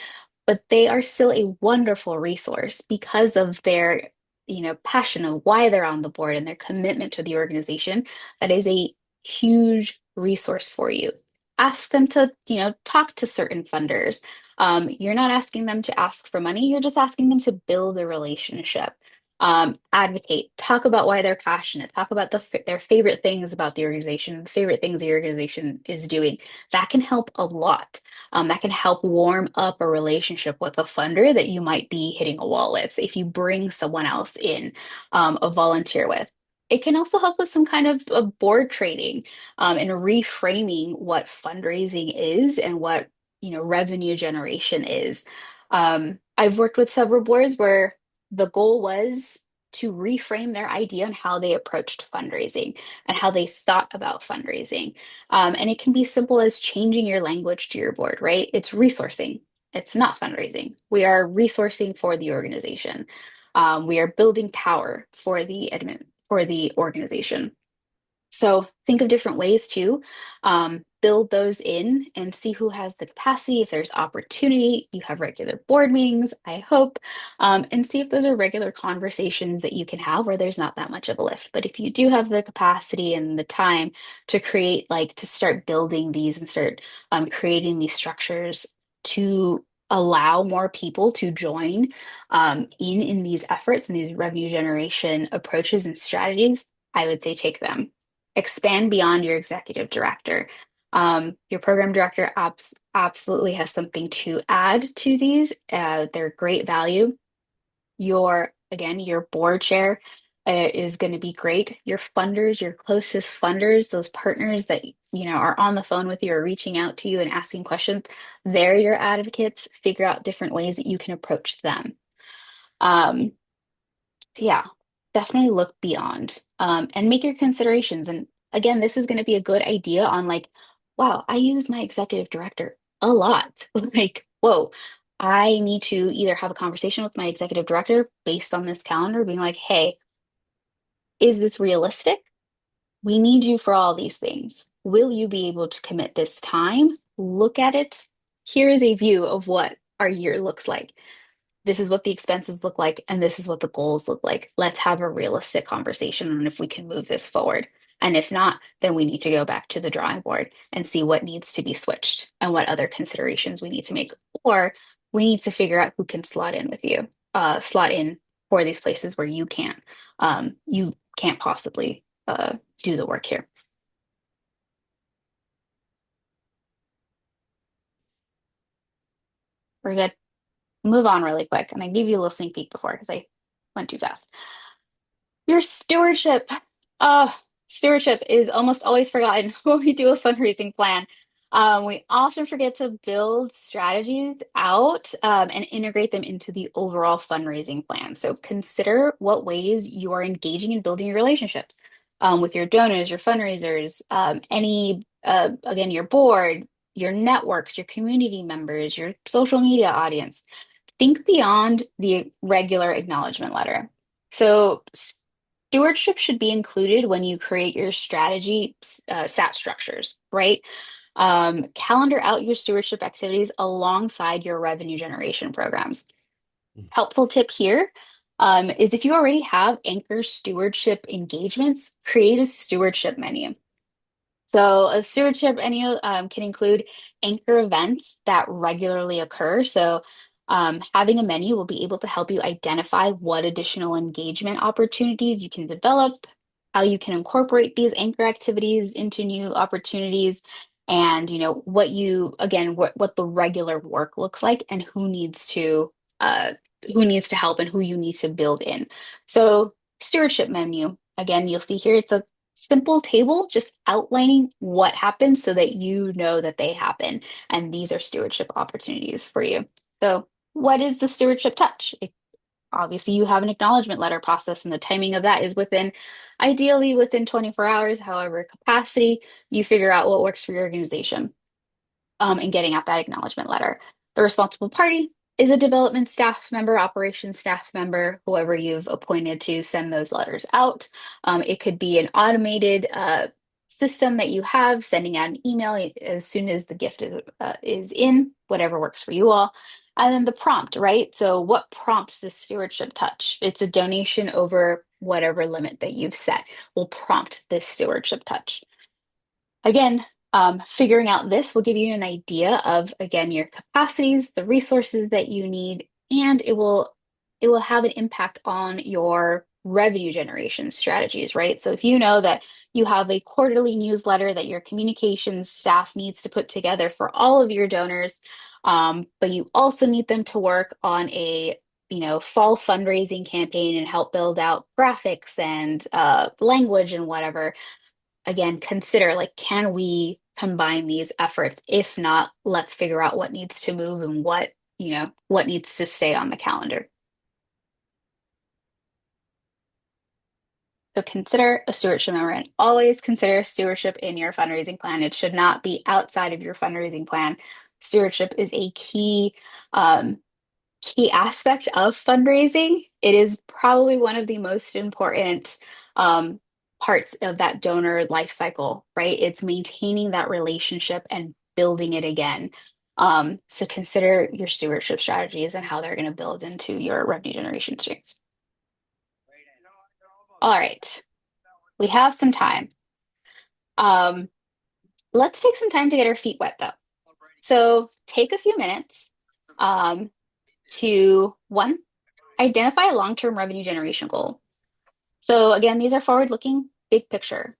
but they are still a wonderful resource because of their, passion of why they're on the board and their commitment to the organization. That is a huge resource for you. Ask them to, talk to certain funders. You're not asking them to ask for money, you're just asking them to build a relationship. Advocate, talk about why they're passionate, talk about their favorite things about the organization, the favorite things the organization is doing. That can help a lot. That can help warm up a relationship with a funder that you might be hitting a wall with if you bring someone else in, a volunteer with. It can also help with some kind of board training, and reframing what fundraising is and what, revenue generation is. I've worked with several boards where the goal was to reframe their idea on how they approached fundraising and how they thought about fundraising. And it can be simple as changing your language to your board, right? It's resourcing. It's not fundraising. We are resourcing for the organization. We are building power for the for the organization. So think of different ways to build those in and see who has the capacity. If there's opportunity, you have regular board meetings, I hope, and see if those are regular conversations that you can have where there's not that much of a lift. But if you do have the capacity and the time to create, like to start building these and start creating these structures to allow more people to join in these efforts and these revenue generation approaches and strategies, I would say take them. Expand beyond your executive director. Your program director absolutely has something to add to these. They're great value. Your board chair is going to be great. Your funders, your closest funders, those partners that are on the phone with you or reaching out to you and asking questions, they're your advocates. Figure out different ways that you can approach them. Um, yeah, definitely look beyond, and make your considerations. And again, this is going to be a good idea on like, wow, I use my executive director a lot. Like, whoa, I need to either have a conversation with my executive director based on this calendar, being like, hey, is this realistic? We need you for all these things. Will you be able to commit this time? Look at it. Here is a view of what our year looks like. This is what the expenses look like, and this is what the goals look like. Let's have a realistic conversation on if we can move this forward. And if not, then we need to go back to the drawing board and see what needs to be switched and what other considerations we need to make. Or we need to figure out who can slot in with you, slot in for these places where you can't possibly do the work here. We're good. Move on really quick. And I gave you a little sneak peek before because I went too fast. Your stewardship. Uh, Stewardship is almost always forgotten when we do a fundraising plan. We often forget to build strategies out and integrate them into the overall fundraising plan. So consider what ways you are engaging and building your relationships with your donors, your fundraisers, again, your board, your networks, your community members, your social media audience. Think beyond the regular acknowledgement letter. So stewardship should be included when you create your strategy SAT structures, right? Calendar out your stewardship activities alongside your revenue generation programs. Helpful tip here is if you already have anchor stewardship engagements, create a stewardship menu. So a stewardship menu can include anchor events that regularly occur. So having a menu will be able to help you identify what additional engagement opportunities you can develop, how you can incorporate these anchor activities into new opportunities, and what the regular work looks like and who needs to help and who you need to build in. So stewardship menu, again, you'll see here it's a simple table just outlining what happens so that you know that they happen. And these are stewardship opportunities for you. So, what is the stewardship touch? Obviously, you have an acknowledgement letter process, and the timing of that is ideally within 24 hours. However, capacity, you figure out what works for your organization and getting out that acknowledgement letter. The responsible party is a development staff member, operations staff member, whoever you've appointed to send those letters out. It could be an automated system that you have sending out an email as soon as the gift is in, whatever works for you all. And then the prompt, right? So what prompts this stewardship touch? It's a donation over whatever limit that you've set will prompt this stewardship touch. Again, figuring out this will give you an idea of, again, your capacities, the resources that you need, and it will have an impact on your revenue generation strategies, right? So if you know that you have a quarterly newsletter that your communications staff needs to put together for all of your donors, but you also need them to work on a fall fundraising campaign and help build out graphics and language and whatever, again, consider like, can we combine these efforts? If not, let's figure out what needs to move and what needs to stay on the calendar. So consider a stewardship member and always consider stewardship in your fundraising plan. It should not be outside of your fundraising plan. Stewardship is a key aspect of fundraising. It is probably one of the most important parts of that donor life cycle, right? It's maintaining that relationship and building it again. So consider your stewardship strategies and how they're going to build into your revenue generation streams. All right, we have some time. Let's take some time to get our feet wet though. So take a few minutes to one, identify a long-term revenue generation goal. So again, these are forward-looking, big picture.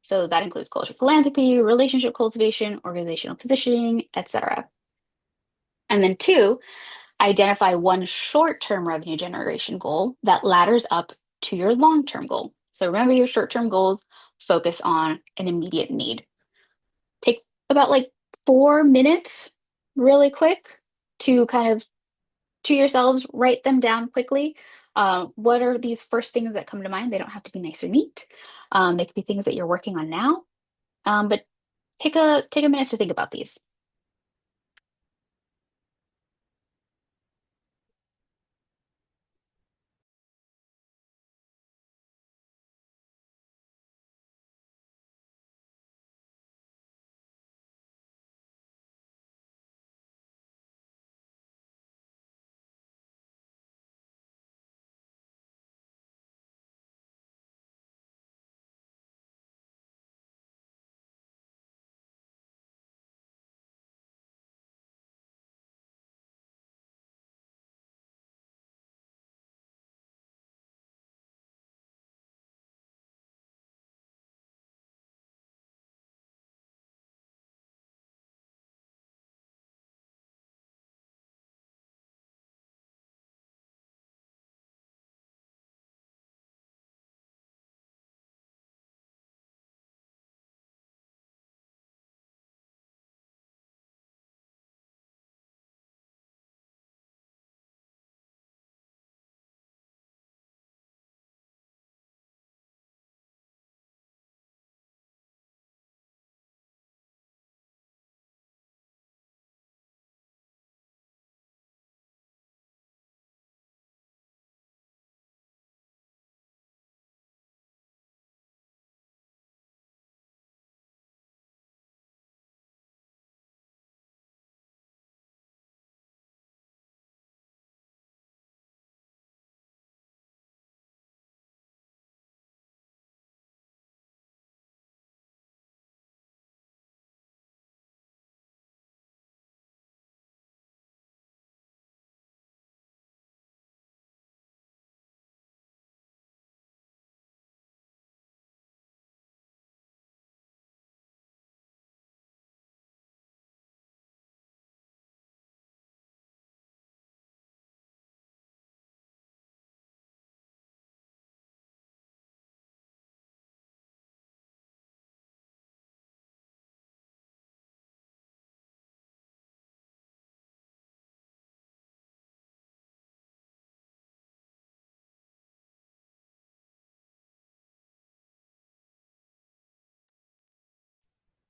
So that includes cultural philanthropy, relationship cultivation, organizational positioning, etc. And then two, identify one short-term revenue generation goal that ladders up to your long-term goal. So remember your short-term goals, focus on an immediate need. Take about like 4 minutes really quick to kind of to yourselves, write them down quickly. What are these first things that come to mind? They don't have to be nice or neat. They could be things that you're working on now. But take a minute to think about these.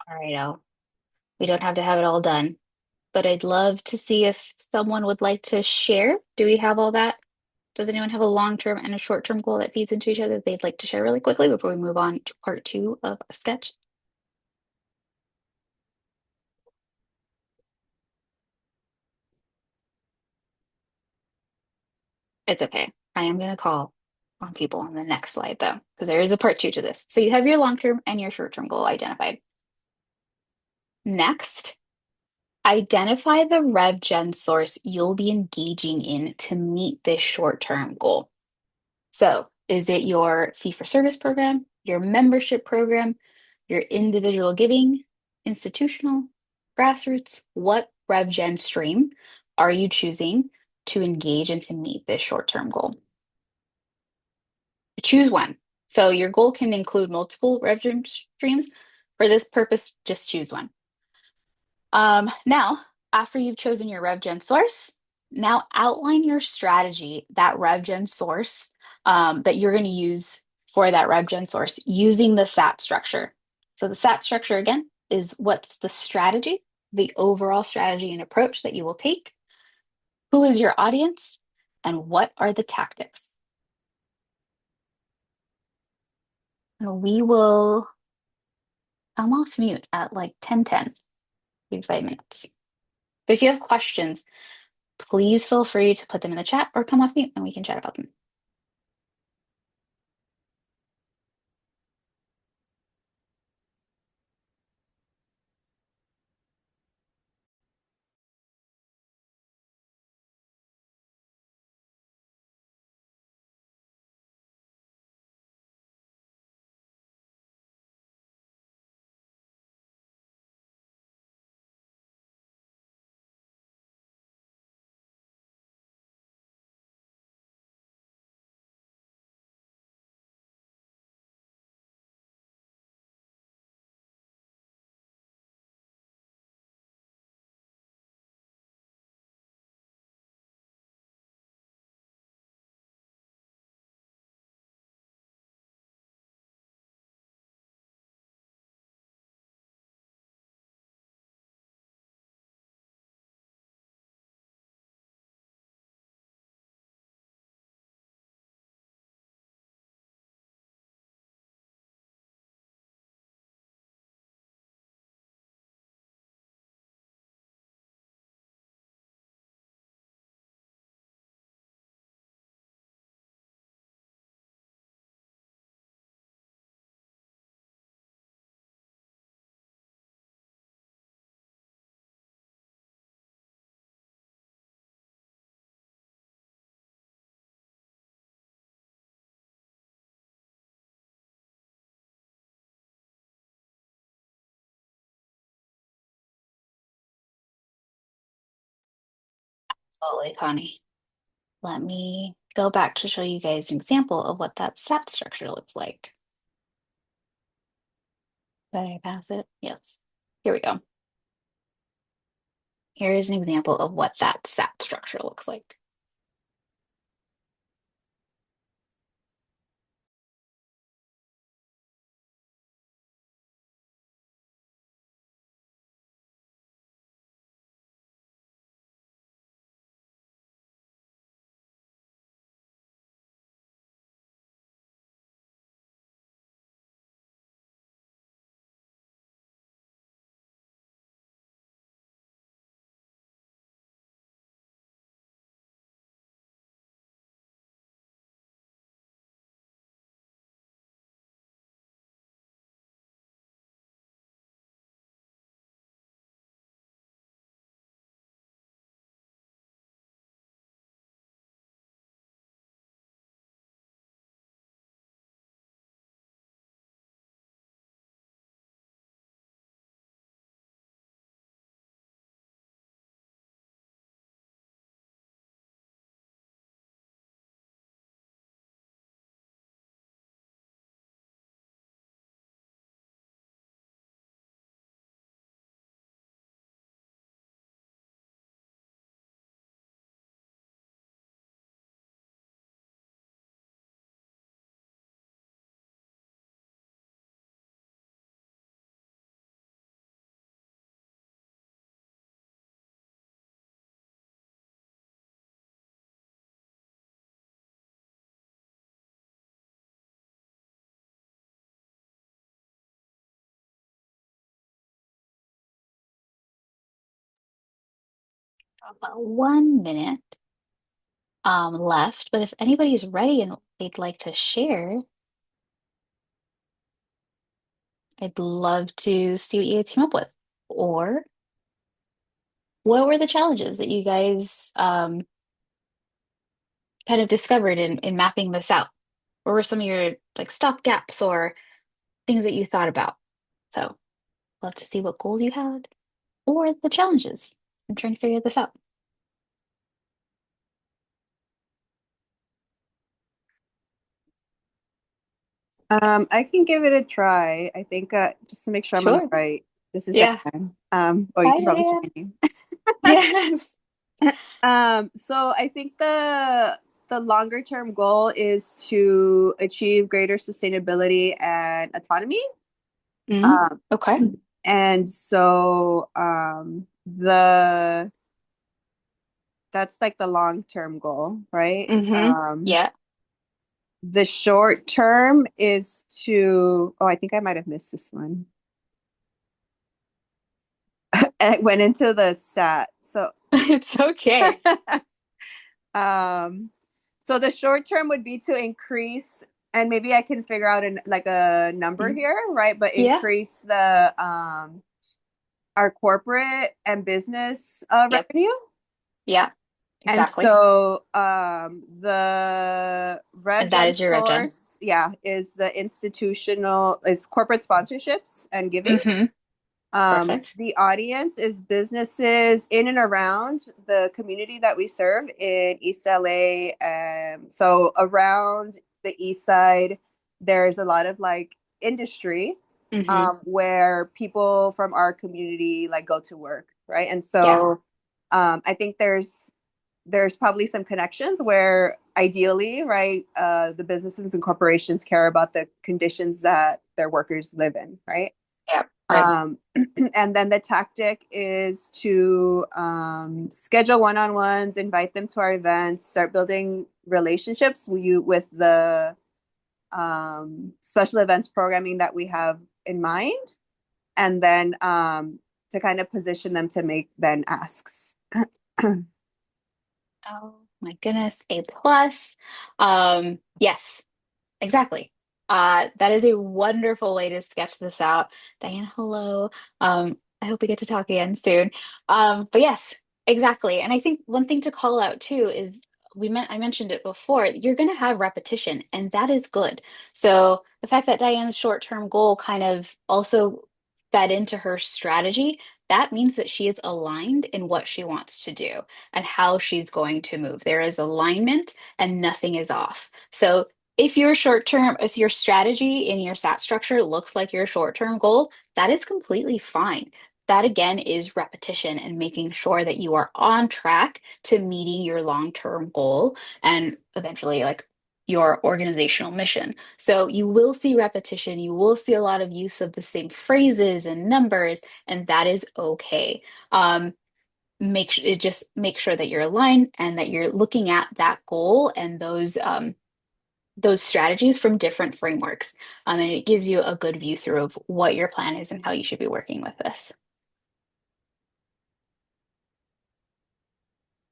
All right, Al. We don't have to have it all done, but I'd love to see if someone would like to share. Do we have all that? Does anyone have a long-term and a short-term goal that feeds into each other that they'd like to share really quickly before we move on to part two of our sketch? It's okay. I am going to call on people on the next slide, though, because there is a part two to this. So you have your long-term and your short-term goal identified. Next, identify the rev gen source you'll be engaging in to meet this short-term goal. So, is it your fee for service program, your membership program, your individual giving, institutional, grassroots? What rev gen stream are you choosing to engage and to meet this short-term goal? Choose one. So your goal can include multiple rev gen streams. For this purpose, just choose one. Now, after you've chosen your RevGen source, now outline your strategy, that RevGen source that you're going to use for that RevGen source using the SAT structure. So the SAT structure, again, is what's the strategy, the overall strategy and approach that you will take, who is your audience, and what are the tactics. And we will come off mute at like 10:10, 5 minutes. But if you have questions, please feel free to put them in the chat or come off mute and we can chat about them. Absolutely, Connie. Let me go back to show you guys an example of what that SAT structure looks like. Did I pass it? Yes. Here we go. Here is an example of what that SAT structure looks like. About 1 minute left, but if anybody's ready and they'd like to share, I'd love to see what you guys came up with. Or what were the challenges that you guys kind of discovered in mapping this out? What were some of your like stop gaps or things that you thought about? So, love to see what goals you had or the challenges. I'm trying to figure this out. I can give it a try. I think just to make sure I'm on the Sure. right. This is Yeah. Diane. Oh, you Hi, can probably see Diane. my name. Yes. So I think the longer term goal is to achieve greater sustainability and autonomy. Mm, Um, okay. and so the that's like the long term goal, right? Mm-hmm. Yeah. The short term is to, oh, I think I might have missed this one. It went into the SAT. So It's okay. um so the short term would be to increase, and maybe I can figure out like a number Mhm. here, right? But Yeah. increase the our corporate and business Yep. revenue. Yeah. And Exactly. so the rev And that gen is your rev gen. source, yeah, is corporate sponsorships and giving. Mm-hmm. Perfect. The audience is businesses in and around the community that we serve in East LA. So around the East Side, there's a lot of like industry Mm-hmm. where people from our community like go to work, right? And Yeah. so I think there's probably some connections where ideally, right, the businesses and corporations care about the conditions that their workers live in, right? Yeah. Right. Um, and then the tactic is to schedule one-on-ones, invite them to our events, start building relationships with the special events programming that we have in mind, and then to kind of position them to make then asks. Oh my goodness. A plus. Yes. Exactly. That is a wonderful way to sketch this out. Diane, hello. I hope we get to talk again soon. But yes, exactly. And I think one thing to call out too is I mentioned it before, you're going to have repetition, and that is good. So the fact that Diane's short-term goal kind of also fed into her strategy, that means that she is aligned in what she wants to do and how she's going to move. There is alignment and nothing is off. So if your short term, if your strategy in your SAT structure looks like your short term goal, that is completely fine. That again is repetition and making sure that you are on track to meeting your long term goal and eventually like your organizational mission. So you will see repetition, you will see a lot of use of the same phrases and numbers, and that is okay. Make sure that you're aligned and that you're looking at that goal and those strategies from different frameworks. And it gives you a good view through of what your plan is and how you should be working with this.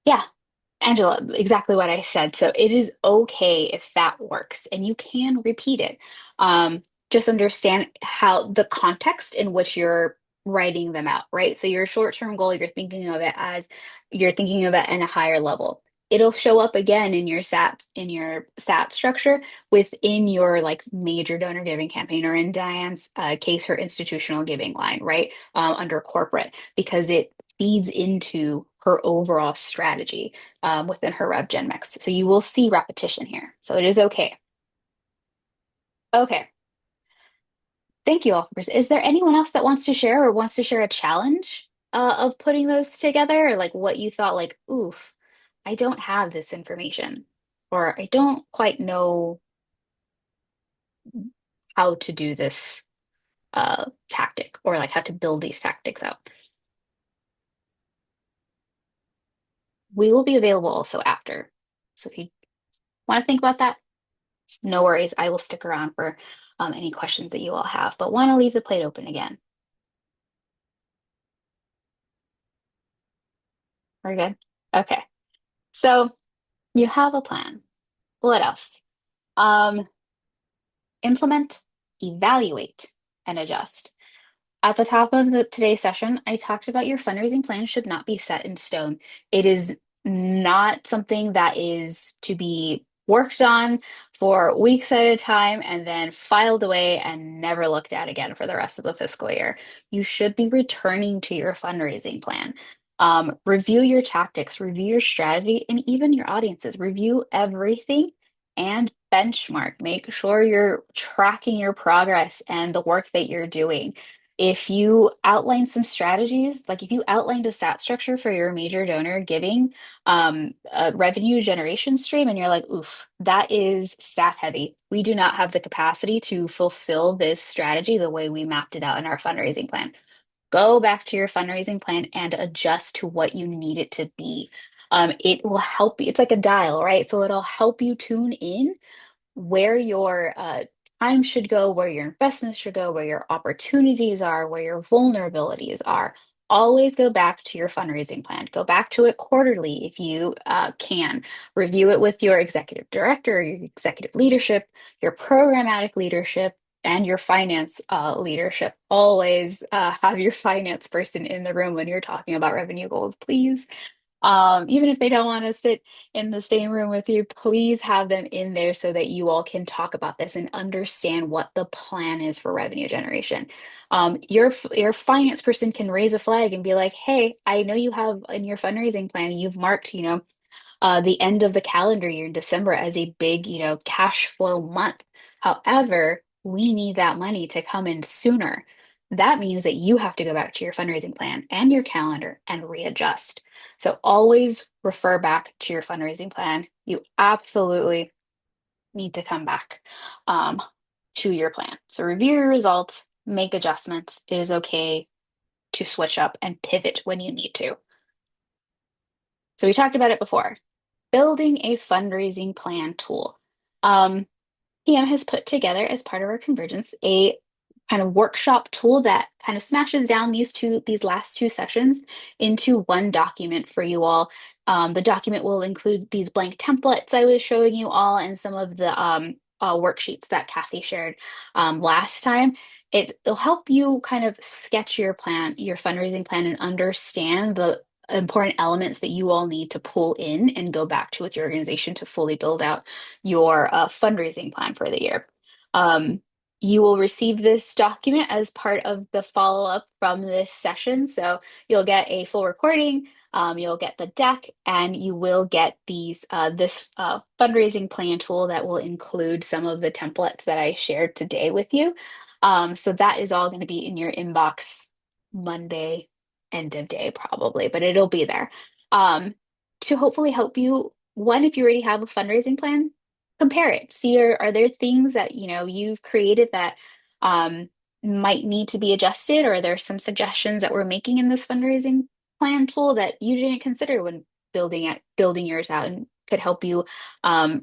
Yeah, Angela, exactly what I said. So it is okay if that works and you can repeat it. Just understand how the context in which you're writing them out, right? So your short-term goal, you're thinking of it in a higher level. It'll show up again in your SAT structure within your like major donor giving campaign or in Diane's case, her institutional giving line, right? Under corporate, because it feeds into her overall strategy within her rev gen mix. So you will see repetition here. So it is okay. Okay. Thank you all for Is there anyone else that wants to share or wants to share a challenge of putting those together? Or like what you thought, like, oof, I don't have this information, or I don't quite know how to do this tactic, or like how to build these tactics out. We will be available also after. So if you want to think about that, no worries. I will stick around for any questions that you all have, but want to leave the plate open again. We're good. Okay. So you have a plan. What else? Um, Implement, evaluate, and adjust. At the top of today's session, I talked about your fundraising plan should not be set in stone. It is not something that is to be worked on for weeks at a time and then filed away and never looked at again for the rest of the fiscal year. You should be returning to your fundraising plan. Review your tactics, review your strategy, and even your audiences. Review everything and benchmark. Make sure you're tracking your progress and the work that you're doing. If you outline some strategies, like if you outlined a stat structure for your major donor giving a revenue generation stream, and you're like, oof, that is staff heavy. We do not have the capacity to fulfill this strategy the way we mapped it out in our fundraising plan. Go back to your fundraising plan and adjust to what you need it to be. It will help you. It's like a dial, right? So it'll help you tune in where your time should go, where your investments should go, where your opportunities are, where your vulnerabilities are. Always go back to your fundraising plan. Go back to it quarterly if you can. Review it with your executive director, your executive leadership, your programmatic leadership, and your finance leadership. Always have your finance person in the room when you're talking about revenue goals, please. Even if they don't want to sit in the same room with you, please have them in there so that you all can talk about this and understand what the plan is for revenue generation. Your finance person can raise a flag and be like, "Hey, I know you have in your fundraising plan, you've marked, the end of the calendar year in December as a big, cash flow month. However, we need that money to come in sooner. That means that you have to go back to your fundraising plan and your calendar and readjust. So always refer back to your fundraising plan. You absolutely need to come back to your plan. So review your results, make adjustments. It is okay to switch up and pivot when you need to. So we talked about it before. Building a fundraising plan tool. PM has put together as part of our convergence a kind of workshop tool that kind of smashes down these last two sessions into one document for you all. The document will include these blank templates I was showing you all and some of the worksheets that Kathy shared last time. It'll help you kind of sketch your plan, your fundraising plan, and understand the important elements that you all need to pull in and go back to with your organization to fully build out your fundraising plan for the year. Um, you will receive this document as part of the follow-up from this session. So you'll get a full recording, you'll get the deck, and you will get this fundraising plan tool that will include some of the templates that I shared today with you. So that is all going to be in your inbox Monday, end of day probably, but it'll be there to hopefully help you. One, if you already have a fundraising plan, compare it. See, are there things that you've created that might need to be adjusted, or are there some suggestions that we're making in this fundraising plan tool that you didn't consider when building yours out and could help you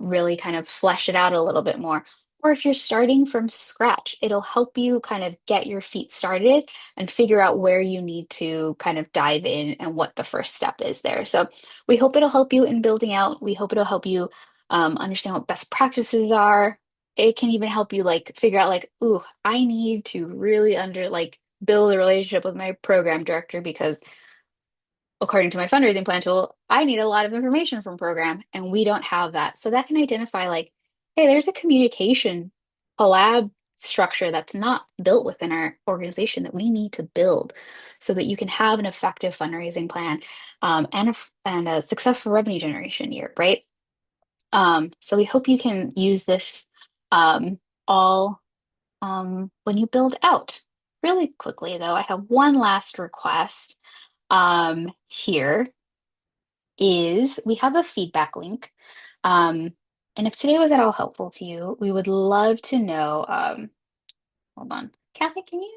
really kind of flesh it out a little bit more. Or if you're starting from scratch, it'll help you kind of get your feet started and figure out where you need to kind of dive in and what the first step is there. So we hope it'll help you in building out. We hope it'll help you understand what best practices are. It can even help you like figure out like, ooh, I need to really build a relationship with my program director because according to my fundraising plan tool, I need a lot of information from program and we don't have that. So that can identify like, hey, there's a communication, a lab structure that's not built within our organization that we need to build so that you can have an effective fundraising plan and a successful revenue generation year, right? So we hope you can use this all when you build out. Really quickly, though, I have one last request here is we have a feedback link. And if today was at all helpful to you, we would love to know. Hold on. Kathy, can you?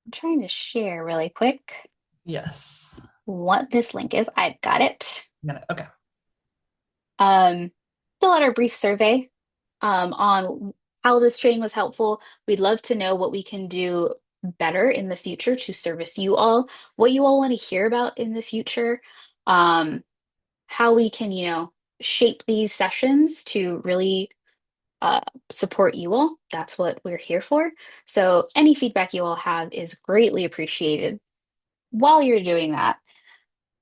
I'm trying to share really quick Yes. what this link is. I've got it. Okay. Fill out our brief survey on how this training was helpful. We'd love to know what we can do better in the future to service you all, what you all want to hear about in the future, um, how we can, shape these sessions to really uh, support you all. That's what we're here for. So any feedback you all have is greatly appreciated. While you're doing that,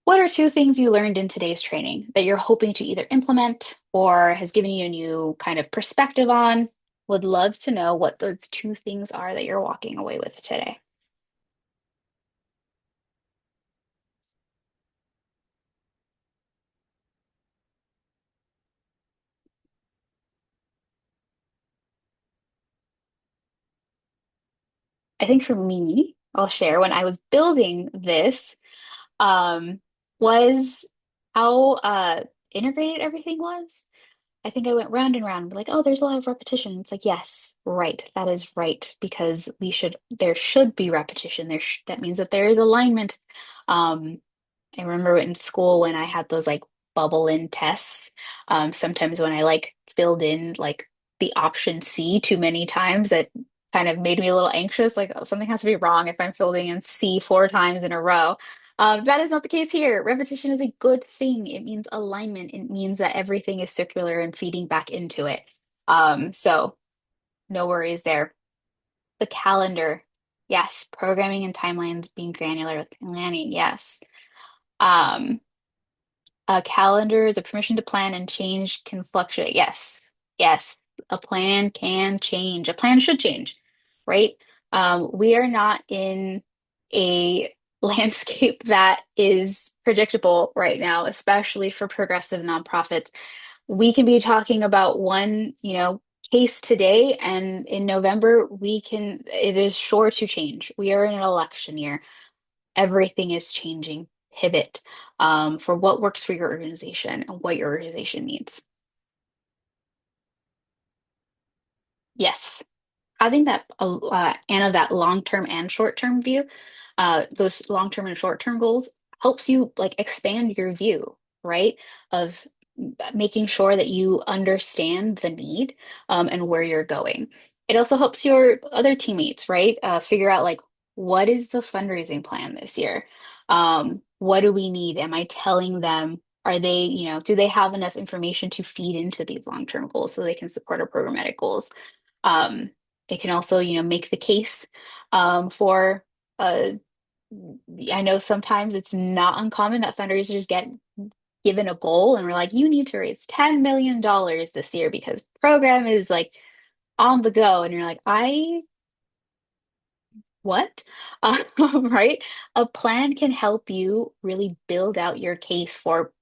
what are two things you learned in today's training that you're hoping to either implement or has given you a new kind of perspective on? Would love to know what those two things are that you're walking away with today. I think for me, I'll share when I was building this, um, was how integrated everything was. I think I went round and round, like, oh, there's a lot of repetition. It's like, yes, right, that is right, because there should be repetition. That means that there is alignment. Um, I remember in school when I had those like bubble in tests. Sometimes when I like filled in like the option C too many times, that kind of made me a little anxious. Like, oh, something has to be wrong if I'm filling in C 4 times in a row. That is not the case here. Repetition is a good thing. It means alignment. It means that everything is circular and feeding back into it. So no worries there. The calendar, yes. Programming and timelines being granular with planning, yes. Um, a calendar, the permission to plan and change can fluctuate. Yes, yes, a plan can change. A plan should change, right? We are not in a landscape that is predictable right now, especially for progressive nonprofits. We can be talking about one, case today, and in November, it is sure to change. We are in an election year. Everything is changing. Pivot for what works for your organization and what your organization needs. Yes, having that Anna, that long-term and short-term view, those long-term and short-term goals helps you like expand your view, right? Of making sure that you understand the need and where you're going. It also helps your other teammates, right? Figure out like what is the fundraising plan this year? What do we need? Am I telling them? Are they, do they have enough information to feed into these long-term goals so they can support our programmatic goals? Um, it can also, make the case for uh, I know sometimes it's not uncommon that fundraisers get given a goal and we're like, you need to raise $10 million this year because program is like on the go. And you're like, what? Right? A plan can help you really build out your case for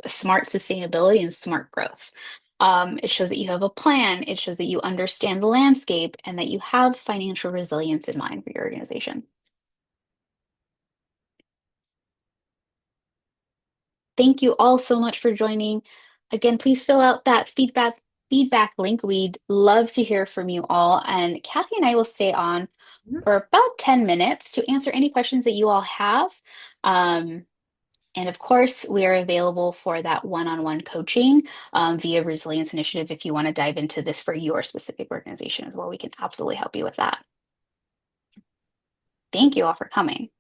smart sustainability and smart growth. It shows that you have a plan. It shows that you understand the landscape and that you have financial resilience in mind for your organization. Thank you all so much for joining. Again, please fill out that feedback link. We'd love to hear from you all. And Kathy and I will stay on for about 10 minutes to answer any questions that you all have. Um, and of course, we are available for that one-on-one coaching via Resilience Initiative if you want to dive into this for your specific organization as well. We can absolutely help you with that. Thank you all for coming.